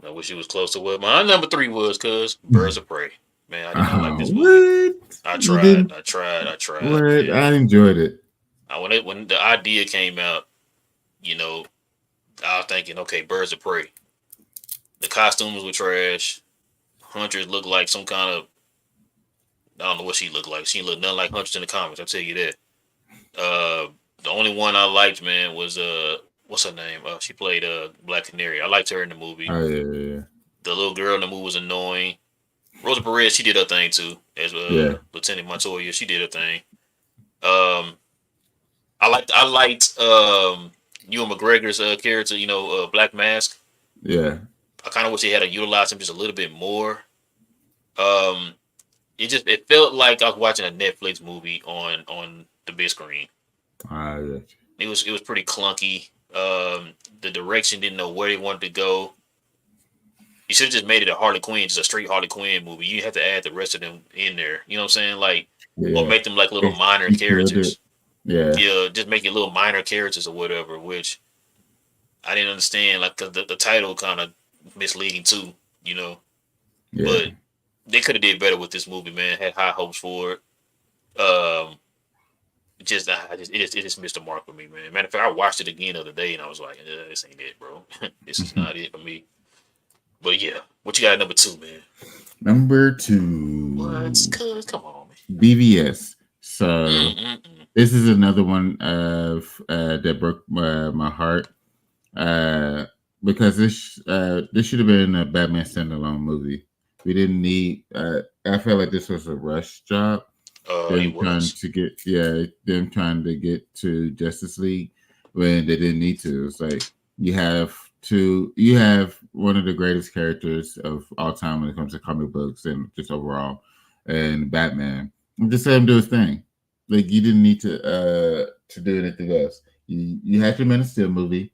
I wish it was close to what my number three was, cuz Birds of Prey. Man, I did not like this movie. What? I You tried. didn't? I tried, What? man. I enjoyed it. When the idea came out, you know, I was thinking, okay, Birds of Prey. The costumes were trash. Huntress looked like some kind of I don't know what she looked like. She looked nothing like Huntress in the comics. I'll tell you that. The only one I liked, man, was what's her name? She played Black Canary. I liked her in the movie. Oh yeah, The little girl in the movie was annoying. Rosa Perez, she did her thing too. As yeah, Lieutenant Montoya, she did her thing. Um, I liked Ewan McGregor's character. Black Mask. yeah. I kind of wish they had to utilize him just a little bit more. Um, it felt like I was watching a Netflix movie on the big screen. I got you. It was pretty clunky. The direction didn't know where they wanted to go. You should have just made it a Harley Quinn, just a straight Harley Quinn movie. You have to add the rest of them in there. You know what I'm saying? Like, or Yeah, make them like little minor he killed it. characters. Yeah, Yeah, just make it little minor characters or whatever. Which I didn't understand. Like, cause the title kind of misleading too. You know, yeah. but they could have did better with this movie. Man, had high hopes for it. It just missed the mark for me, man. Matter of fact, I watched it again the other day and I was like, this ain't it, bro. This is not it for me. But yeah, what you got at number two, man? Number two. What? Cuz, come on, man. BVS. So Mm-mm-mm. this is another one of that broke my heart because this should have been a Batman standalone movie. We didn't need. I felt like this was a rush job. It was. Them trying to get to Justice League when they didn't need to. It's like you have one of the greatest characters of all time when it comes to comic books and just overall, and Batman. Just let him do his thing. Like you didn't need to do anything else. You had your Man of Steel movie.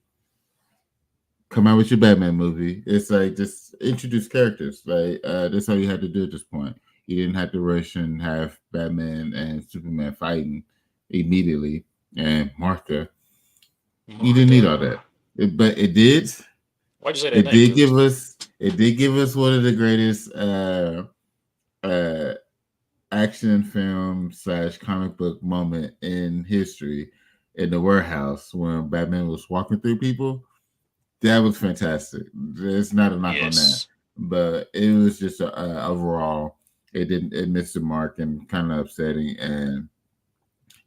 Come out with your Batman movie. It's like just introduce characters. Like that's all you had to do at this point. You didn't have to rush and have Batman and Superman fighting immediately and Martha. You didn't need all that. But it did. Why'd you say that It name, did cuz? give us. It did give us one of the greatest action film / comic book moment in history in the warehouse when Batman was walking through people. That was fantastic. There's not a knock on that, Yes. but it was just overall. It missed the mark and kind of upsetting, and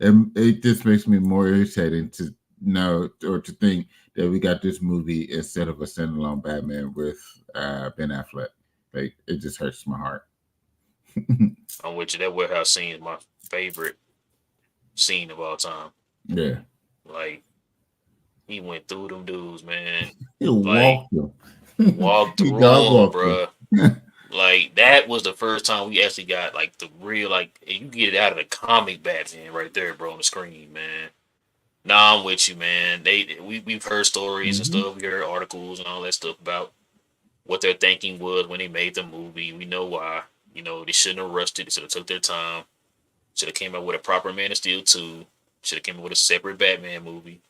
it just makes me more irritated to know or to think that we got this movie instead of a standalone Batman with Ben Affleck. Like it just hurts my heart. I'm with you. That warehouse scene is my favorite scene of all time. Yeah, Like, he went through them dudes, man. he Like, walked them. walked He through dog them, walked them. bruh. Like, that was the first time we actually got, like, the real, like, you get it out of the comic Batman right there, bro, on the screen, man. Nah, I'm with you, man. We've heard stories and Mhm. stuff. We heard articles and all that stuff about what their thinking was when they made the movie. We know why. They shouldn't have rushed it. They should have took their time. Should have came out with a proper Man of Steel 2. Should have came out with a separate Batman movie.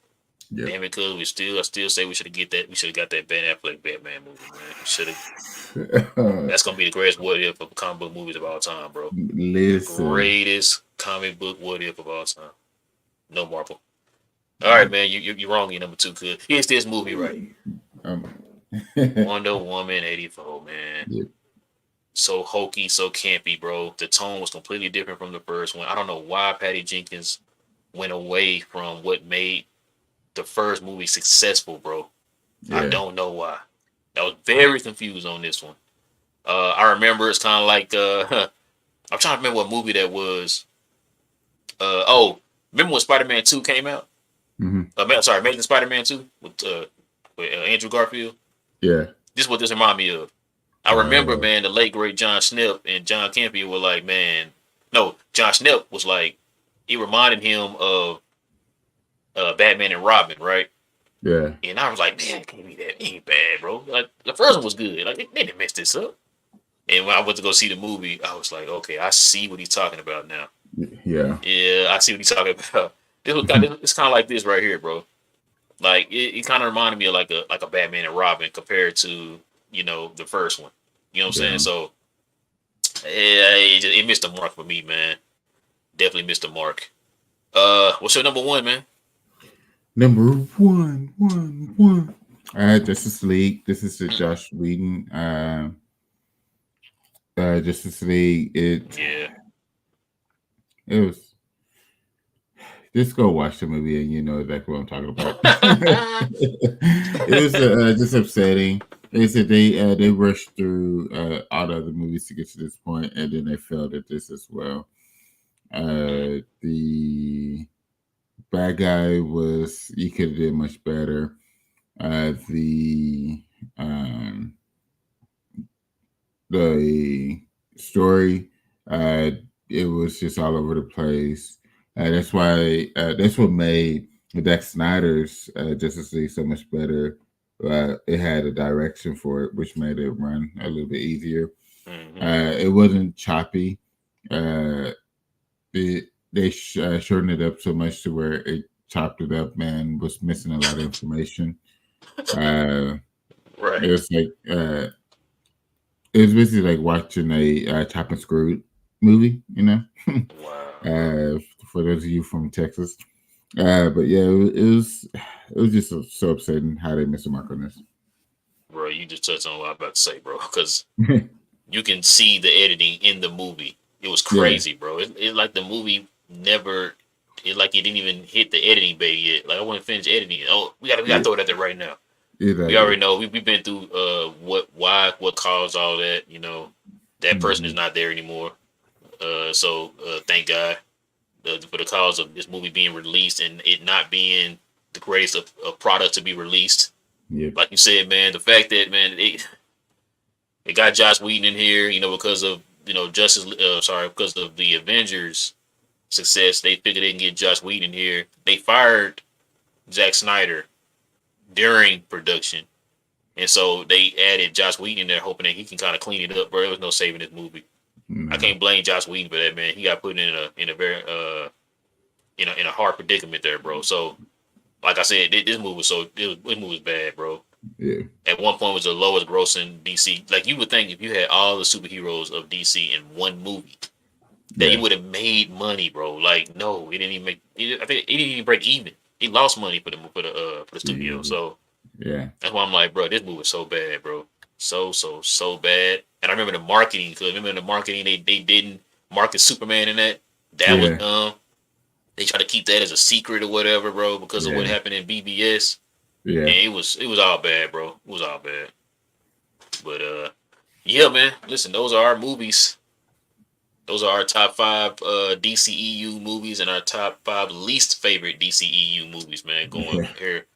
Yep. Damn it, cuz I still say we should have get that. We should have got that Ben Affleck Batman movie, man. We should have. That's gonna be the greatest what if of comic book movies of all time, bro. The Listen. greatest comic book what if of all time. No Marvel. All right, man. You're wrong in number two, cuz here's this movie right here. Um, Wonder Woman 84, man. yep. So hokey, so campy, bro. The tone was completely different from the first one. I don't know why Patty Jenkins went away from what made the first movie successful, bro. I Yeah. don't know why. I was very confused on this one. I remember it's kind of like I'm trying to remember what movie that was. Remember when Spider-Man 2 came out? Hmm. Sorry, Amazing Spider-Man 2 with Andrew Garfield. Yeah. This is what this reminded me of. I remember, man, the late great John Schnepp and John Campea were like, man, no, John Schnepp was like, it reminded him of Batman and Robin, right? Yeah. And I was like, man, it can't be that. It ain't bad, bro. Like the first one was good. Like they didn't mess this up. And when I went to go see the movie, I was like, okay, I see what he's talking about now. Yeah. Yeah, I see what he's talking about. It's kind of like this right here, bro. Like it kind of reminded me of like a Batman and Robin compared to the first one. You know what I'm saying? Yeah. So yeah, it missed the mark for me, man. Definitely missed the mark. What's your number one, man? Number one. Justice League. This is the Josh Whedon. Justice League. Yeah. It was. Just go watch the movie and you know exactly what I'm talking about. It was just upsetting. They said they rushed through all the other movies to get to this point, and then they failed at this as well. The bad guy was he could have did much better. The um, the story, it was just all over the place. That's why that's what made Zack Snyder's Justice League so much better. It had a direction for it, which made it run a little bit easier. It wasn't choppy. They shortened it up so much to where it chopped it up and was missing a lot of information. Uh, Right. it was like it was basically like watching a Chop and Screwed movie, you know. Wow. For those of you from Texas, but yeah, it was just so upsetting how they missed the mark on this. Bro, you just touched on what I'm about to say, bro. Because you can see the editing in the movie. It was Yeah, crazy, bro. It like the movie never. It like it didn't even hit the editing bay yet. Like I want to finish editing it. Oh, we gotta yeah, throw it out there right now. We exactly. already know we've been through what caused all that. That person is Hmm. not there anymore. So thank God for the cause of this movie being released and it not being the greatest of product to be released. Yep. Like you said, man, the fact that man it got Josh Whedon in here, because of because of the Avengers success, they figured they can get Josh Whedon here. They fired Zack Snyder during production, and so they added Josh Whedon in there, hoping that he can kind of clean it up. Bro, there was no saving this movie. I No. can't blame Josh Whedon for that, man. He got put in a very in a hard predicament there, bro. So, like I said, this movie was bad, bro. Yeah. At one point, it was the lowest grossing DC. Like you would think, if you had all the superheroes of DC in one movie, that Yeah. it would have made money, bro. Like no, it didn't even make. I think it didn't even break even. He lost money for the studio. Yeah. So Yeah. that's why I'm like, bro, this movie was so bad, bro. So bad. And I remember the marketing, because remember in the marketing they didn't market Superman in that. That was Yeah. dumb. They tried to keep that as a secret or whatever, bro, because of what Yeah. happened in BBS. Yeah. And it was all bad, bro. It was all bad. But yeah, man. Listen, those are our movies. Those are our top five DCEU movies and our top five least favorite DCEU movies, man. Going Yeah. here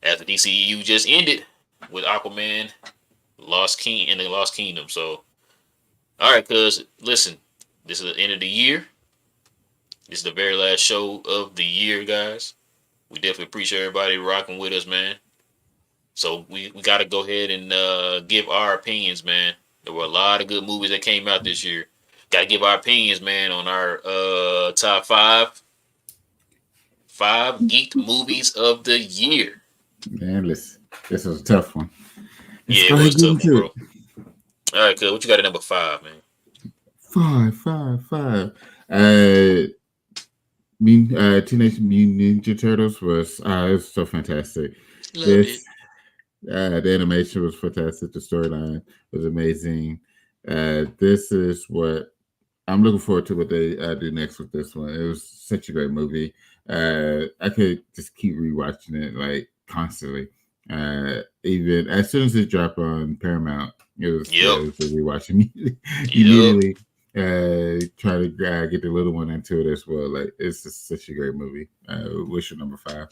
after DCEU just ended with Aquaman, Lost King and the Lost Kingdom. So, all right, cuz listen, this is the end of the year. This is the very last show of the year, guys. We definitely appreciate everybody rocking with us, man. So we got to go ahead and give our opinions, man. There were a lot of good movies that came out this year. Got to give our opinions, man, on our top five geek movies of the year. Man, listen, this was a tough one. Let's Yeah, go it ahead was and get a tough one, into bro. it. All right, cool. What you got at number five, man? Five. Teenage Mutant Ninja Turtles was it was so fantastic. Loved it. This the animation was fantastic. The storyline was amazing. This is what I'm looking forward to what they do next with this one. It was such a great movie. I could just keep rewatching it like constantly. Even as soon as it dropped on Paramount, Yep. it was a rewatch immediately. Yep. immediately try to get the little one into it as well. Like it's just such a great movie. What's your number five?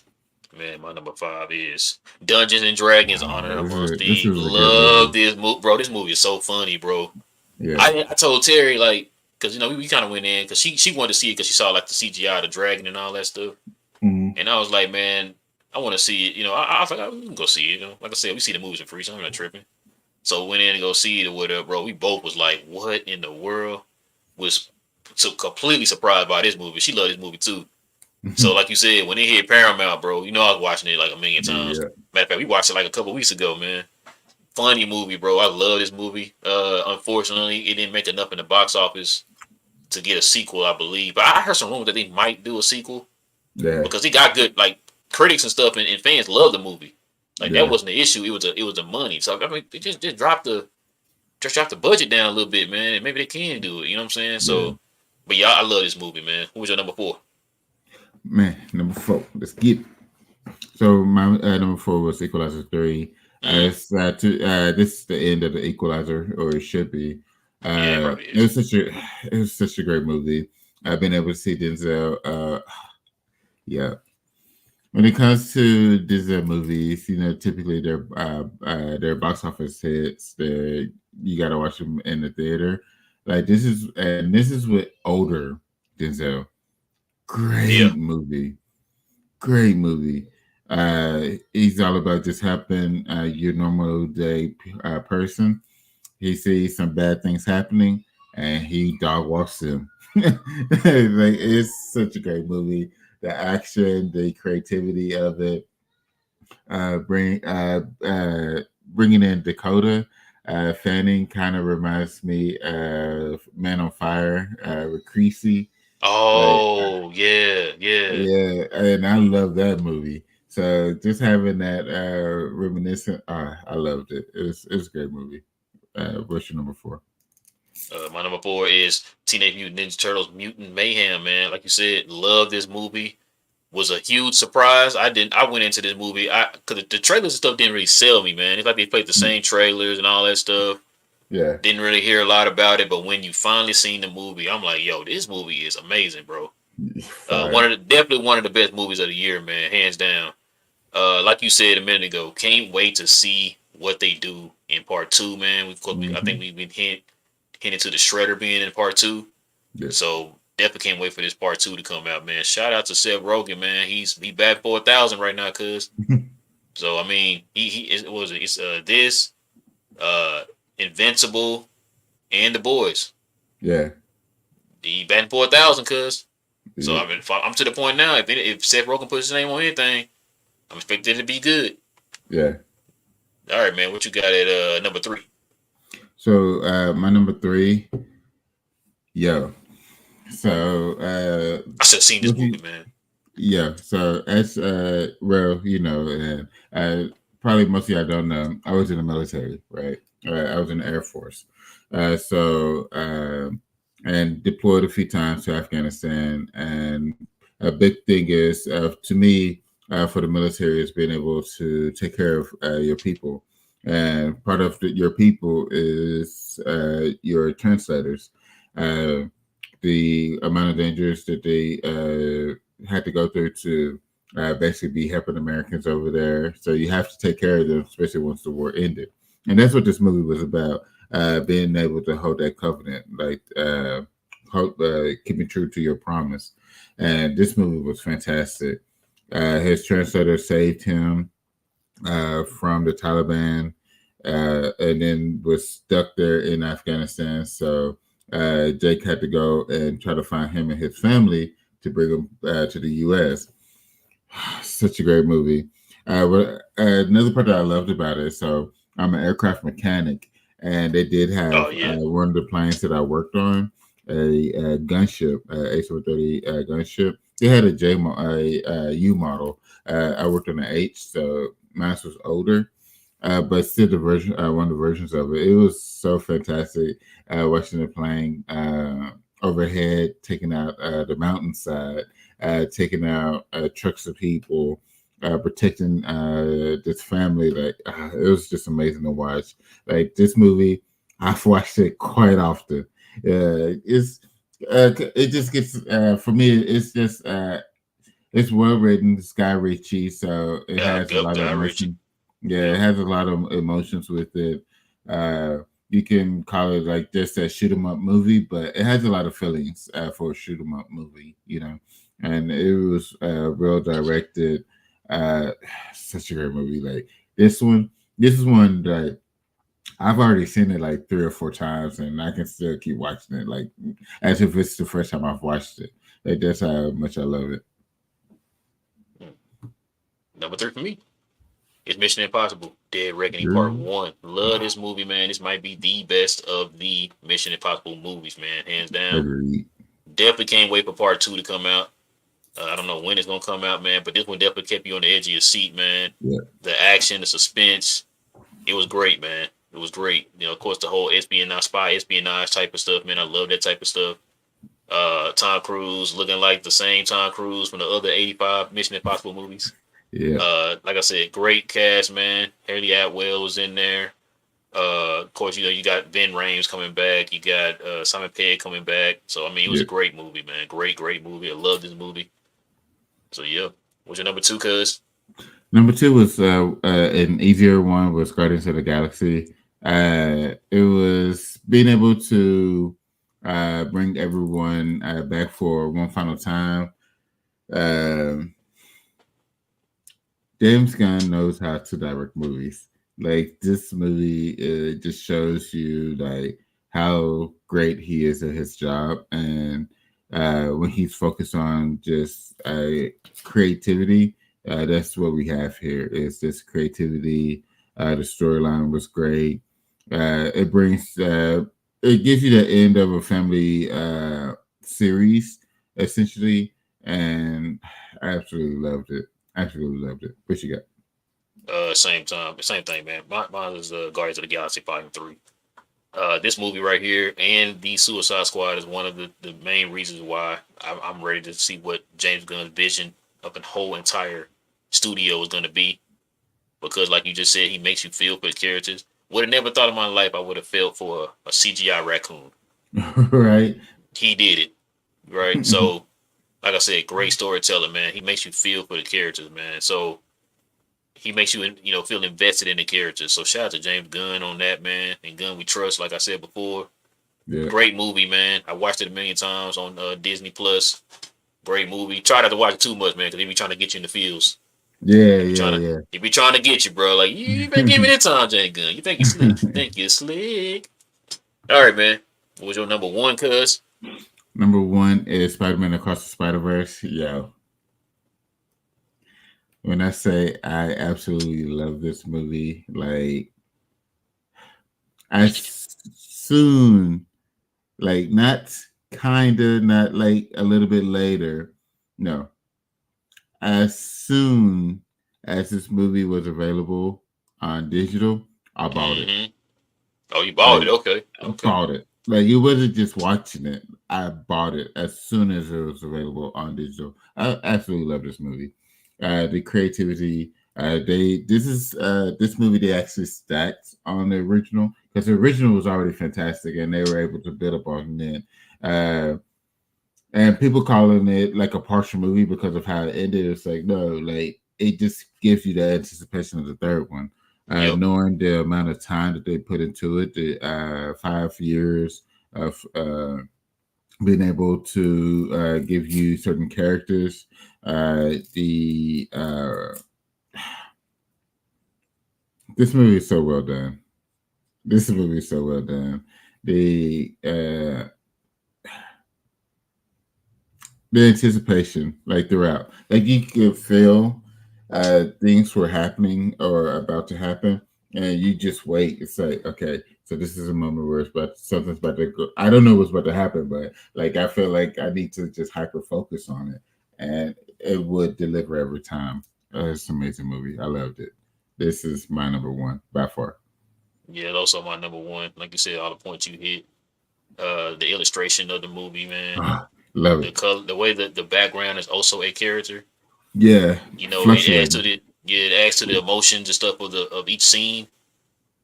Man, my number five is Dungeons and Dragons: Honor Amongst This Thieves. is a good Love movie. this movie, bro. This movie is so funny, bro. Yeah. I told Terry like, because we kind of went in because she wanted to see it because she saw like the CGI, the dragon, and all that stuff. Mhm. And I was like, man, I want to see it. I was like, we can go see it. Like I said, we see the movies for free, so I'm not tripping. So went in and go see it or whatever, bro. We both was like, what in the world? Was so completely surprised by this movie. She loved this movie too. So like you said, when it hit Paramount, bro, I was watching it like a million times. Yeah. Matter of fact, we watched it like a couple weeks ago, man. funny movie, bro. I love this movie. Unfortunately, it didn't make enough in the box office to get a sequel, I believe. But I heard some rumors that they might do a sequel Yeah, because he got good like critics and stuff, and fans love the movie. Like that yeah, wasn't the issue. It was the money. So I mean, they just drop the budget down a little bit, man, and maybe they can do it. You know what I'm saying? yeah. So, but yeah, I love this movie, man. Who was your number four? Man, number four. Let's get it. So my number four was Equalizer 3. Mm, This is the end of the Equalizer, or it should be. yeah, it probably It is. was such a great movie. I've been able to see Denzel. Yeah, when it comes to Disney movies, typically their box office hits. You got to watch them in the theater. Like this is with older Denzel. Yeah. Great movie, great movie. He's all about just helping your normal day person. He sees some bad things happening, and he dog walks them. It's such a great movie. The action, the creativity of it, uh, bring uh, uh, bringing in Dakota Fanning kind of reminds me of Man on Fire with Creasy. Like, Oh, yeah, yeah. yeah, and I love that movie. So just having that reminiscent, I loved it. It was a great movie. What's your number four? My number four is Teenage Mutant Ninja Turtles: Mutant Mayhem. Man, like you said, love this movie. Was a huge surprise. I went into this movie. Because the trailers and stuff didn't really sell me, man. It's like they played the same trailers and all that stuff. Yeah, Didn't really hear a lot about it, but when you finally seen the movie, I'm like, yo, this movie is amazing, bro. fire. Definitely one of the best movies of the year, man, hands down. Like you said a minute ago, can't wait to see what they do in part two, man. I think Hmm. we've been hinted to the Shredder being in part two, Yeah. so definitely can't wait for this part two to come out, man. Shout out to Seth Rogen, man. He back for 1,000 right now, cuz. So I mean, he is what was it? It's this uh Invincible and the boys. Yeah. He batting for 1,000, cuz. So Yeah. I mean, I'm to the point now. If Seth Rogen puts his name on anything, I'm expecting it to be good. Yeah. All right, man. What you got at number three? So my number three, yo. So I should have seen this what movie, you man. yeah, so as well, and probably most of y'all don't know, I was in the military, right? I was in the Air Force. And deployed a few times to Afghanistan. And a big thing is, to me, for the military, is being able to take care of your people. And part of your people is your translators. Uh, the amount of dangers that they had to go through to basically be helping Americans over there. So you have to take care of them, especially once the war ended. And that's what this movie was about, being able to hold that covenant, like keeping true to your promise. And this movie was fantastic. His translator saved him from the Taliban, and then was stuck there in Afghanistan. So Jake had to go and try to find him and his family to bring him to the U.S. Such a great movie. Another part that I loved about it, so I'm an aircraft mechanic, and they did Oh have yeah. one of the planes that I worked on, a gunship, A730 gunship. They had a U model. I worked on an H, so mine was older, but still one of the versions of it. It was so fantastic watching the plane overhead, taking out the mountainside, taking out trucks of people, protecting this family. Like it was just amazing to watch. Like this movie, I've watched it quite often. It just gets for me. It's just it's well written. It's Guy Ritchie, so it has a Yep, lot of Guy Ritchie. emotion. Yeah, it Yep. has a lot of emotions with it. You can call it like just a shoot 'em up movie, but it has a lot of feelings for a shoot 'em up movie, And it was well directed. Uh, Such a great movie. Like this one, this is one that I've already seen it like 3 or 4 times, and I can still keep watching it, like as if it's the first time I've watched it. Like that's how much I love it. Number three for me. It's Mission Impossible: Dead Reckoning Part Sure. 1. Love this movie, man. This might be the best of the Mission Impossible movies, man, hands down. Agreed. Definitely can't wait for Part 2 to come out. I don't know when it's gonna come out, man, but this one definitely kept you on the edge of your seat, man. Yeah. The action, the suspense, it was great, man. It was great. You know, of course, the whole espionage type of stuff, man. I love that type of stuff. Tom Cruise looking like the same Tom Cruise from the other 85 Mission Impossible movies. Yeah. Like I said, great cast, man. Haley Atwell was in there. Of course, you know, you got Vin Rames coming back. You got Simon Pegg coming back. So, I mean, it was Yeah. a great movie, man. Great movie. I love this movie. So, yeah. What's your number two, cuz? Number two was an easier one was Guardians of the Galaxy. It was being able to bring everyone back for one final time. Um James Gunn knows how to direct movies. Like this movie, it just shows you like how great he is at his job, and when he's focused on just creativity, that's what we have here. Is this creativity? The storyline was great. It brings, it gives you the end of a family series essentially, and I absolutely loved it. Absolutely loved it. What you got? Same thing, man. Mine is Guardians of the Galaxy Volume 3. This movie right here and the Suicide Squad is one of the main reasons why I'm ready to see what James Gunn's vision of the whole entire studio is going to be. Because, like you just said, he makes you feel for the characters. Would have never thought in my life I would have felt for a CGI raccoon. Right. He did it, right? So, like I said, great storytelling, man. He makes you feel for the characters, man. So he makes you, you know, feel invested in the characters. So shout out to James Gunn on that, man. And Gunn we trust, like I said before. Yeah. Great movie, man. I watched it a million times on Disney Plus. Great movie. Try not to watch it too much, man, because they be trying to get you in the feels. Yeah, They be trying to, yeah, they be trying to get you, bro. Like you been giving it time, James Gunn. You think you slick? You yeah. think you're slick? All right, man. What was your number one, cuz? Number one is Spider-Man Across the Spider-Verse. Yo, when I say I absolutely love this movie, like as soon, like not kinda, not like a little bit later, no, as soon as this movie was available on digital, I bought it. Mm-hmm. Oh, you bought it? Like Okay, I okay. bought it. Like it wasn't just watching it. I bought it as soon as it was available on digital. I absolutely love this movie. The creativity. This movie they actually stacked on the original because the original was already fantastic and they were able to build up on it. And people calling it like a partial movie because of how it ended. It's like no, like it just gives you the anticipation of the third one. Yep. Knowing the amount of time that they put into it, the 5 years of being able to give you certain characters, the this movie is so well done. This movie is so well done. The anticipation, like throughout, like you could feel things were happening or about to happen, and you just wait. It's like, okay, so this is a moment where it's about something's about to go. I don't know what's about to happen, but like I feel like I need to just hyper focus on it, and it would deliver every time. It's an amazing movie. I loved it. This is my number one by far. Yeah, also my number one. Like you said, all the points you hit. The illustration of the movie, man. Love The it. color, the way that the background is also a character. Yeah, You know, it adds to fluctuating. the it adds to the emotions and stuff of each scene.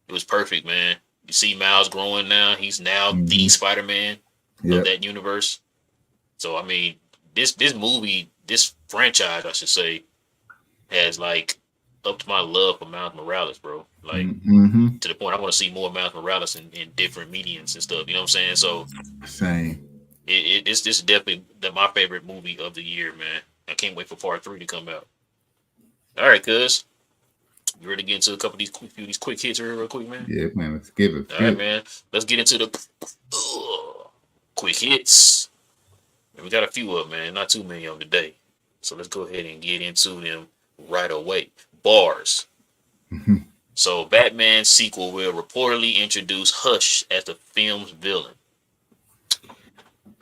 It was perfect, man. You see Miles growing now. He's now the Hmm. Spider-Man of Yep. that universe. So I mean, this movie, this franchise, I should say, has like upped my love for Miles Morales, bro. Like Hmm. to the point I want to see more Miles Morales in different mediums and stuff. You know what I'm saying? So Same. it's this is definitely my favorite movie of the year, man. I can't wait for part 3 to come out. All right, cuz you ready to get into a couple of these quick hits here, real quick, man? Yeah, man. Let's get it. Let's All get right, it. man. Let's get into the quick hits. We got a few of them, man. Not too many of them today. So let's go ahead and get into them right away. Bars. So Batman sequel will reportedly introduce Hush as the film's villain.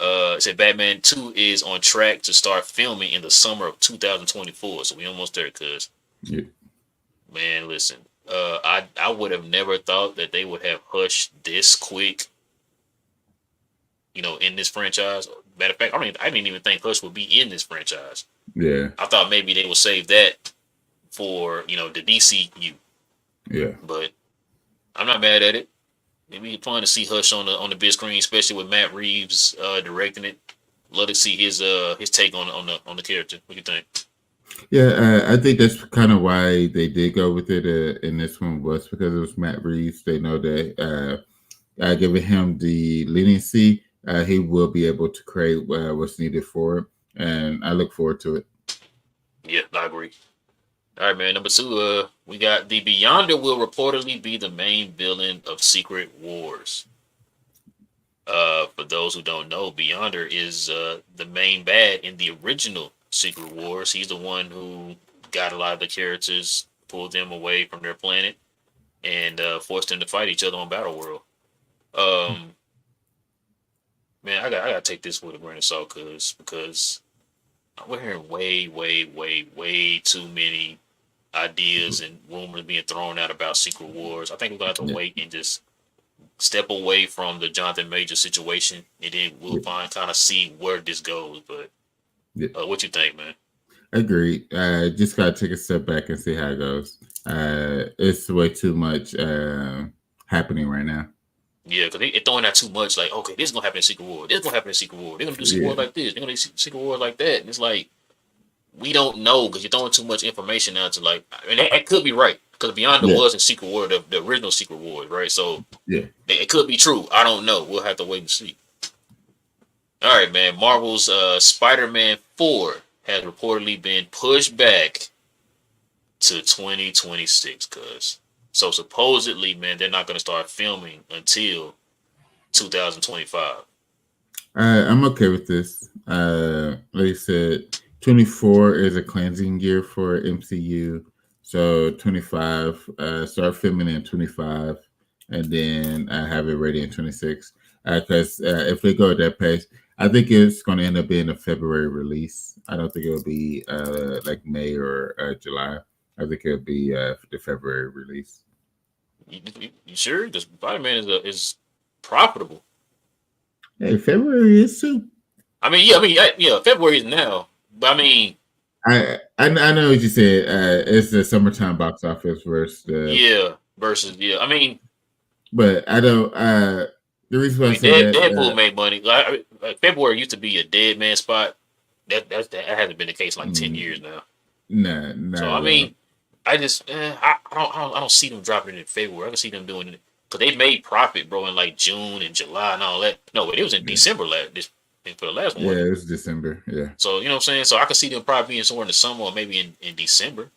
It said Batman 2 is on track to start filming in the summer of 2024. So we almost there, cuz. Yeah. Man, listen. I would have never thought that they would have Hush this quick, in this franchise. Matter of fact, I didn't even think Hush would be in this franchise. Yeah. I thought maybe they would save that for, the DCU. Yeah. But I'm not mad at it. It'd be fun to see Hush on the big screen, especially with Matt Reeves directing it. Love to see his take on the character. What do you think? Yeah, I think that's kind of why they did go with it in this one was because it was Matt Reeves. They know that giving him the leniency, he will be able to create what's needed for it, and I look forward to it. Yeah, I agree. All right, man. Number 2, we got the Beyonder will reportedly be the main villain of Secret Wars. For those who don't know, Beyonder is the main bad in the original Secret Wars. He's the one who got a lot of the characters, pulled them away from their planet, and forced them to fight each other on Battle World. Man, I gotta take this with a grain of salt, because we're hearing way, way, way, way too many ideas and rumors being thrown out about Secret Wars. I think we're gonna have to Yeah. wait and just step away from the Jonathan Major situation, and then we'll kind of see where this goes. But what you think, man? Agreed. Just gotta take a step back and see how it goes. It's way too much happening right now. Yeah, because they're throwing out too much. Like, okay, this is gonna happen in Secret War. This is gonna happen in Secret War. They're gonna do Secret War like this. They're gonna do Secret War like that. And it's like we don't know because you're throwing too much information out to like. I mean, that could be right because Beyond was in Secret War, the original Secret Wars, right? So it could be true. I don't know. We'll have to wait and see. All right, man. Marvel's Spider-Man 4 has reportedly been pushed back to 2026, cuz. So supposedly, man, they're not going to start filming until 2025. I'm okay with this. Like I said, 24 is a cleansing year for MCU. So 25, start filming in 25, and then have it ready in 26. Because if they go at that pace, I think it's going to end up being a February release. I don't think it'll be like May or July. I think it'll be the February release. You sure? Because Spider-Man is profitable. Hey, February is too. Yeah. February is now, but I mean, I know what you said. It's the summertime box office versus the versus. I mean, but I don't. The reason why I say that Deadpool made money. Like February used to be a dead man spot. That hasn't been the case in like 10 years now. Nah. So I mean, I just I don't see them dropping it in February. I can see them doing it because they made profit, bro, in like June and July and all that. No, but it was in December for the last one. Yeah, it was December. Yeah. So you know what I'm saying. So I can see them probably being somewhere in the summer or maybe in December.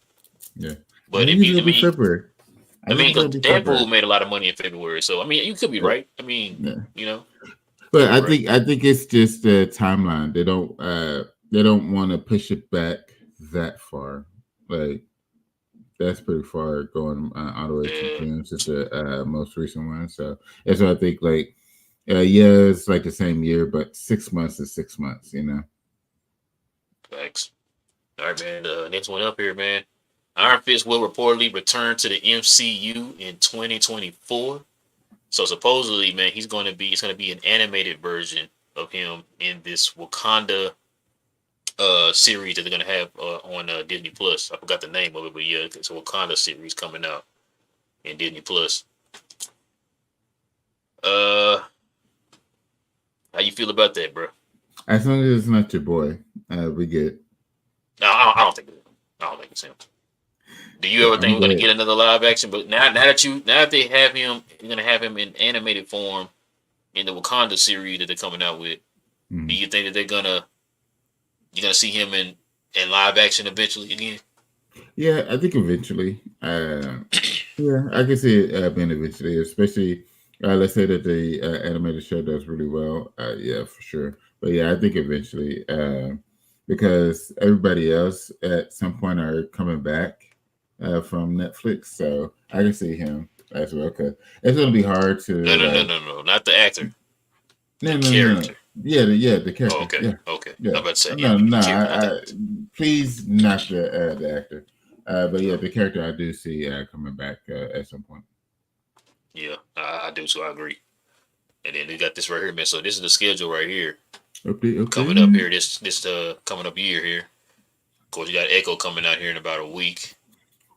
Yeah. But it'll be February. Deadpool made a lot of money in February. So I mean, you could be right. I mean, But I think it's just the timeline. They don't want to push it back that far. Like that's pretty far going all the way to June, since the most recent one. So that's what I think. Like, it's like the same year, but 6 months is 6 months. Facts. All right, man. Next one up here, man. Iron Fist will reportedly return to the MCU in 2024. So supposedly, man, it's going to be an animated version of him in this Wakanda series that they're going to have on Disney Plus. I forgot the name of it, but yeah, it's a Wakanda series coming out in Disney Plus. How you feel about that, bro? As long as it's not your boy, we get. No, I don't think it's him. Do you ever think we're gonna get another live action? But now that they have him, you're gonna have him in animated form in the Wakanda series that they're coming out with. Mm-hmm. Do you think that you're gonna see him in live action eventually again? Yeah, I think eventually. Yeah, I can see it being eventually, especially let's say that the animated show does really well. Yeah, for sure. But yeah, I think eventually, because everybody else at some point are coming back. from Netflix, so I can see him as well. Cause it's gonna be hard No, to no, no, like. no, no, not the actor, No, the no, no, no. character. Yeah, the Oh, character. okay, Yeah, okay. yeah. I'm about to say, yeah, No, we no. the character, not the actor. Please, not the actor. But yeah, No, the character I do see coming back at some point. yeah, I do, so I agree. And then we got this right here, man. So this is the schedule right here Update, coming up update. here. This coming up year here. Of course, you got Echo coming out here in about a week.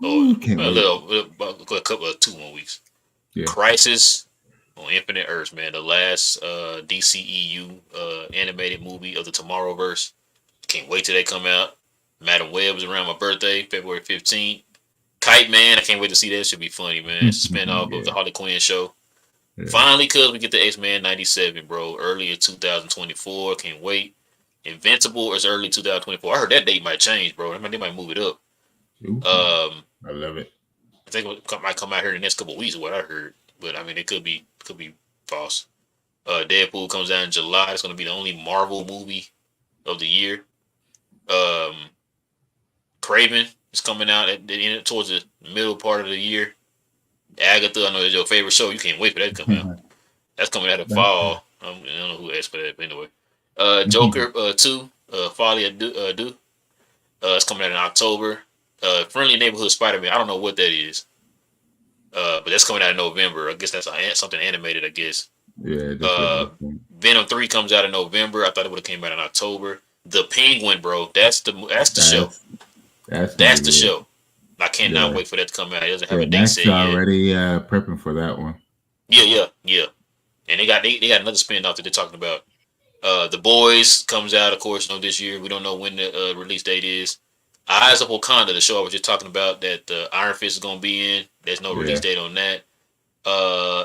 Oh, Ooh, can't a wait. little, about a couple of 2 more weeks. Yeah, Crisis on Infinite Earths, man. The last DCEU animated movie of the Tomorrowverse. Can't wait till they come out. Madam Web is around my birthday, February 15th. Kite Man, I can't wait to see that. Should be funny, man. It's a spinoff of the yeah, Harley Quinn show. yeah. Finally, cuz we get the X-Men 97, bro. Early 2024. Can't wait. Invincible is early 2024. I heard that date might change, bro. They might move it up. Ooh, Um, I love it. I think it might come out here in the next couple of weeks, is what I heard. But I mean, it could be false. Deadpool comes out in July. It's gonna be the only Marvel movie of the year. Um, Craven is coming out at the end towards the middle part of the year. Agatha, I know is your favorite show. You can't wait for that to come out. That's coming out in fall. I don't know who asked for that, but anyway. Joker 2, Folly Do. It's coming out in October. Friendly Neighborhood Spider-Man. I don't know what that is. But that's coming out in November. I guess that's something animated, I guess. Yeah, just like Uh, this. Venom 3 comes out in November. I thought it would have came out in October. The Penguin, bro. That's the show. That's that's gonna That's be the good. show. I cannot Yeah, wait for that to come out. It doesn't have yeah. a date Max set yet. already prepping for that one. Yeah, yeah, yeah. And they got another spin-off that they're talking about. The Boys comes out, of course, this year. We don't know when the release date is. Eyes of Wakanda, the show I was just talking about that Iron Fist is gonna be in. There's no release Yeah, date on that.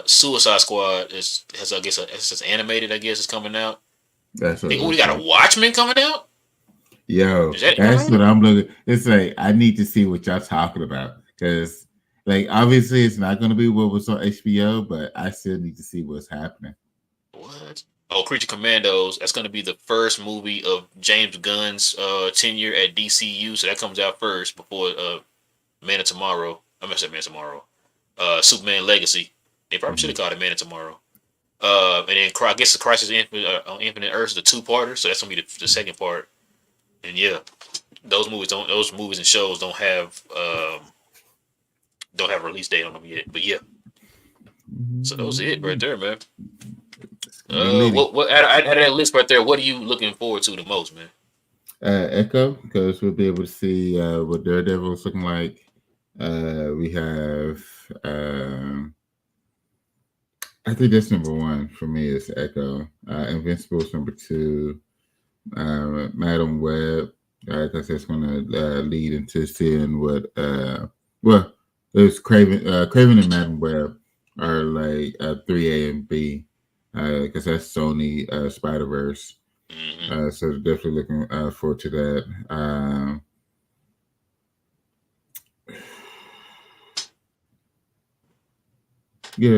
Suicide Squad has I guess it's animated. I guess is coming out. that's what it We looks got a like. Watchmen coming out. Yo, Is that that's what animated? I'm looking. It's like I need to see what y'all talking about because, like, obviously it's not gonna be what was on HBO, but I still need to see what's happening. What? Oh, Creature Commandos. That's going to be the first movie of James Gunn's tenure at DCU. So that comes out first before Man of Tomorrow. I'm gonna say Man of Tomorrow. Superman Legacy. They probably should Mhm. have called it Man of Tomorrow. And then I guess the Crisis on Infinite Earths is the two-parter. So that's gonna be the second part. And yeah, those movies and shows don't have a release date on them yet. But yeah, so those are it right there, man. It's gonna be litty. What out of that list right there? What are you looking forward to the most, man? Echo, because we'll be able to see what Daredevil is looking like. We have, I think that's number one for me is Echo. Invincible's number two. Madam Web, because that's going to lead into seeing what, well, there's Craven and Madam Web are like 3A and B, because that's Sony Spider Verse. Hmm. So definitely looking forward to that. Yeah,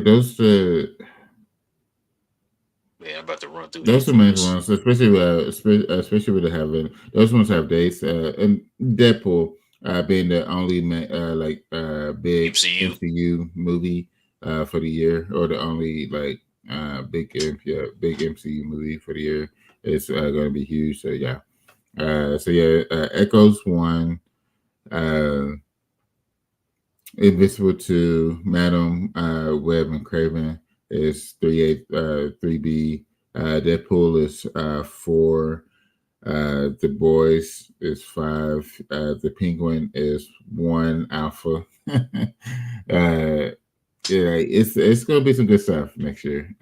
Man, I'm about to run through those these are the main joints. ones, especially with the having those ones have dates. And Deadpool being the only big MCU. MCU movie for the year, or the only like big MCU movie for the year. It's going to be huge. So yeah, Echoes one. Uh, Invisible 2, Madam Web and Craven is 3B. Deadpool is 4. The Boys is 5. The Penguin is 1 Alpha. Yeah, it's gonna be some good stuff next year.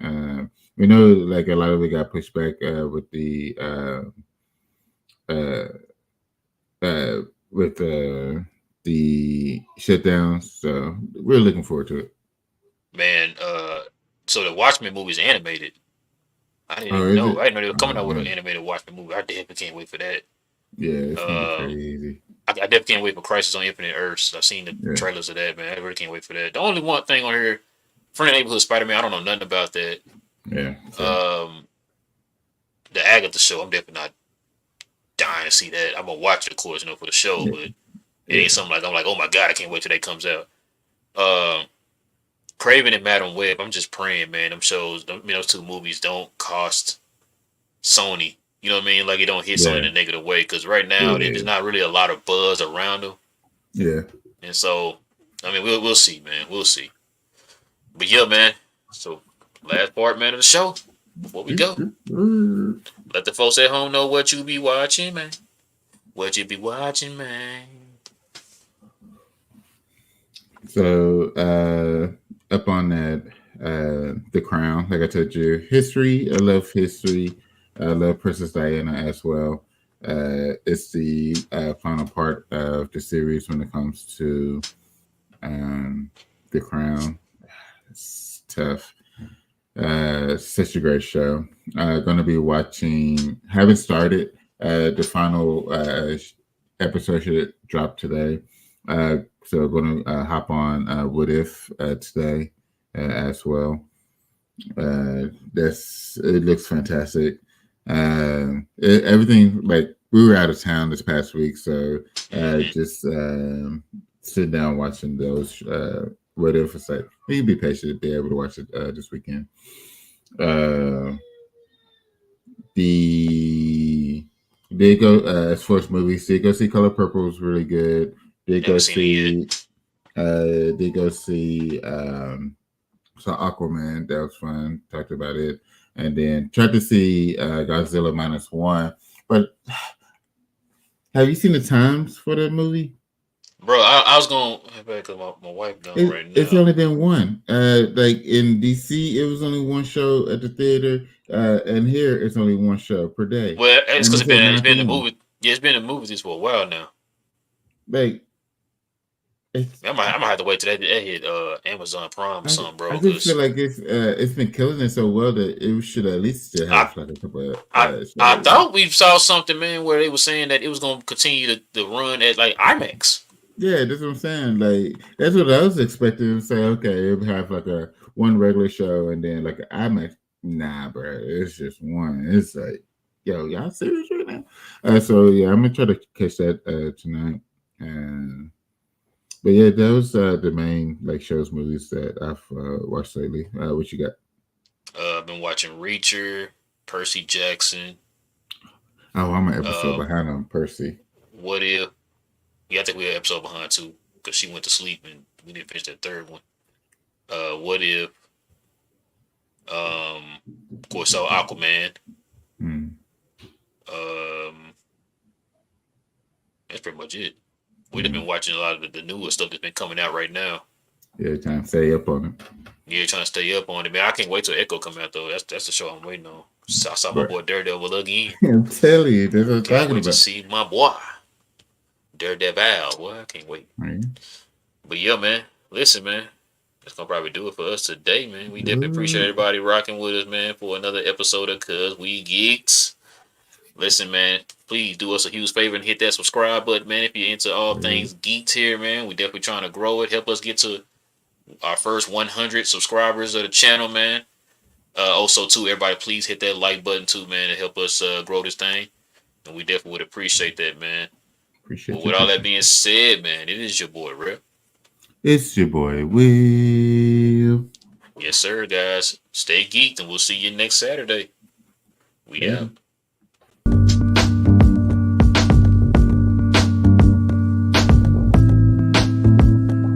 We know like a lot of it got pushed back with uh, uh, the shutdowns. So we're looking forward to it. Man, so the Watchmen movie is animated. I didn't Oh, even is know. it? I didn't know they were coming Oh out with an man, animated Watchmen movie. I definitely can't wait for that. yeah, it's gonna be Uh, crazy. I definitely can't wait for Crisis on Infinite Earths. I've seen the Yeah, trailers of that, man. I really can't wait for that. The only one thing on here, Friendly Neighborhood Spider-Man, I don't know nothing about that. yeah. So Um, the Agatha show, I'm definitely not dying to see that. I'm gonna watch it, of course, for the show, yeah, but It ain't something like I'm like, oh my god, I can't wait till that comes out. Uh, Craven and Madam Web. I'm just praying, man. Them shows, those two movies don't cost Sony. You know what I mean? Like it don't hit Sony in yeah, a negative way because right now yeah, there's not really a lot of buzz around them, yeah. and so I mean we'll see, man. We'll see. But yeah, man. So last part, man, of the show. Before we go, let the folks at home know what you be watching, man. What you be watching, man. So up on that, The Crown, like I told you, history. I love history. I love Princess Diana as well. It's the final part of the series when it comes to The Crown. It's tough. Such a great show. Going to be watching. Haven't started. The final episode should drop today. So going to hop on What If today as well. It looks fantastic. Everything like we were out of town this past week, so Mm-hmm. just sit down watching those. What if it's like you can be patient to be able to watch it this weekend. Uh, the did go as far as movies. Did go see Color Purple was really good. Did go Haven't seen it yet. see did go see saw Aquaman. That was fun. Talked about it, and then tried to see Godzilla -1. But have you seen the times for the movie? Bro, I was going to because my wife gone right It's now. only been one. Like in DC, it was only one show at the theater, and here it's only one show per day, Well, it's and because it's at it's 9 been in the p.m. movie. Yeah, it's been in the movies for a while now. Like it's, I might have to wait till that hit Amazon Prime or I, something, I bro. just feel Because like it's been killing it so well that it should at least still I have like a couple of I shows. thought we saw something, man, where they were saying that it was going to continue to run at like IMAX. Yeah, that's what I'm saying. Like that's what I was expecting to say. Okay, it would have like a one regular show and then like an IMAX. Nah, bro, it's just one. It's like, yo, y'all serious right now? So yeah, I'm gonna try to catch that tonight. And but yeah, those the main like shows, movies that I've watched lately. What you got? I've been watching Reacher, Percy Jackson. Oh, I'm an episode Uh, behind on Percy. what if? Yeah, I think we're an episode behind too because she went to sleep and we didn't finish that third one. What if? Of course, saw Aquaman. Mm. Um, that's pretty much it. We just been Mm. watching a lot of the newer stuff that's been coming out right now. Yeah, trying to stay up on it. Yeah, trying to stay up on it, man. I can't wait till Echo come out though. That's the show I'm waiting on. I saw my But boy Daredevil again. I'm telling you, that's what I'm Can't talking wait to about. see my boy Daredevil. Boy, I can't wait. Right? But yeah, man. Listen, man. That's gonna probably do it for us today, man. We definitely appreciate Ooh. everybody rocking with us, man, for another episode of Cuz We Geeks. Listen, man, please do us a huge favor and hit that subscribe button, man. If you're into all Yeah. things geeks here, man, we definitely trying to grow it. Help us get to our first 100 subscribers of the channel, man. Also, too, everybody, please hit that like button too, man, to help us grow this thing. And we definitely would appreciate that, man. But Appreciate you. with all that Appreciate being you. said, man, it is your boy, Rip. It's your boy Will. Yes, sir, guys. Stay geeked, and we'll see you next Saturday. We Later. out.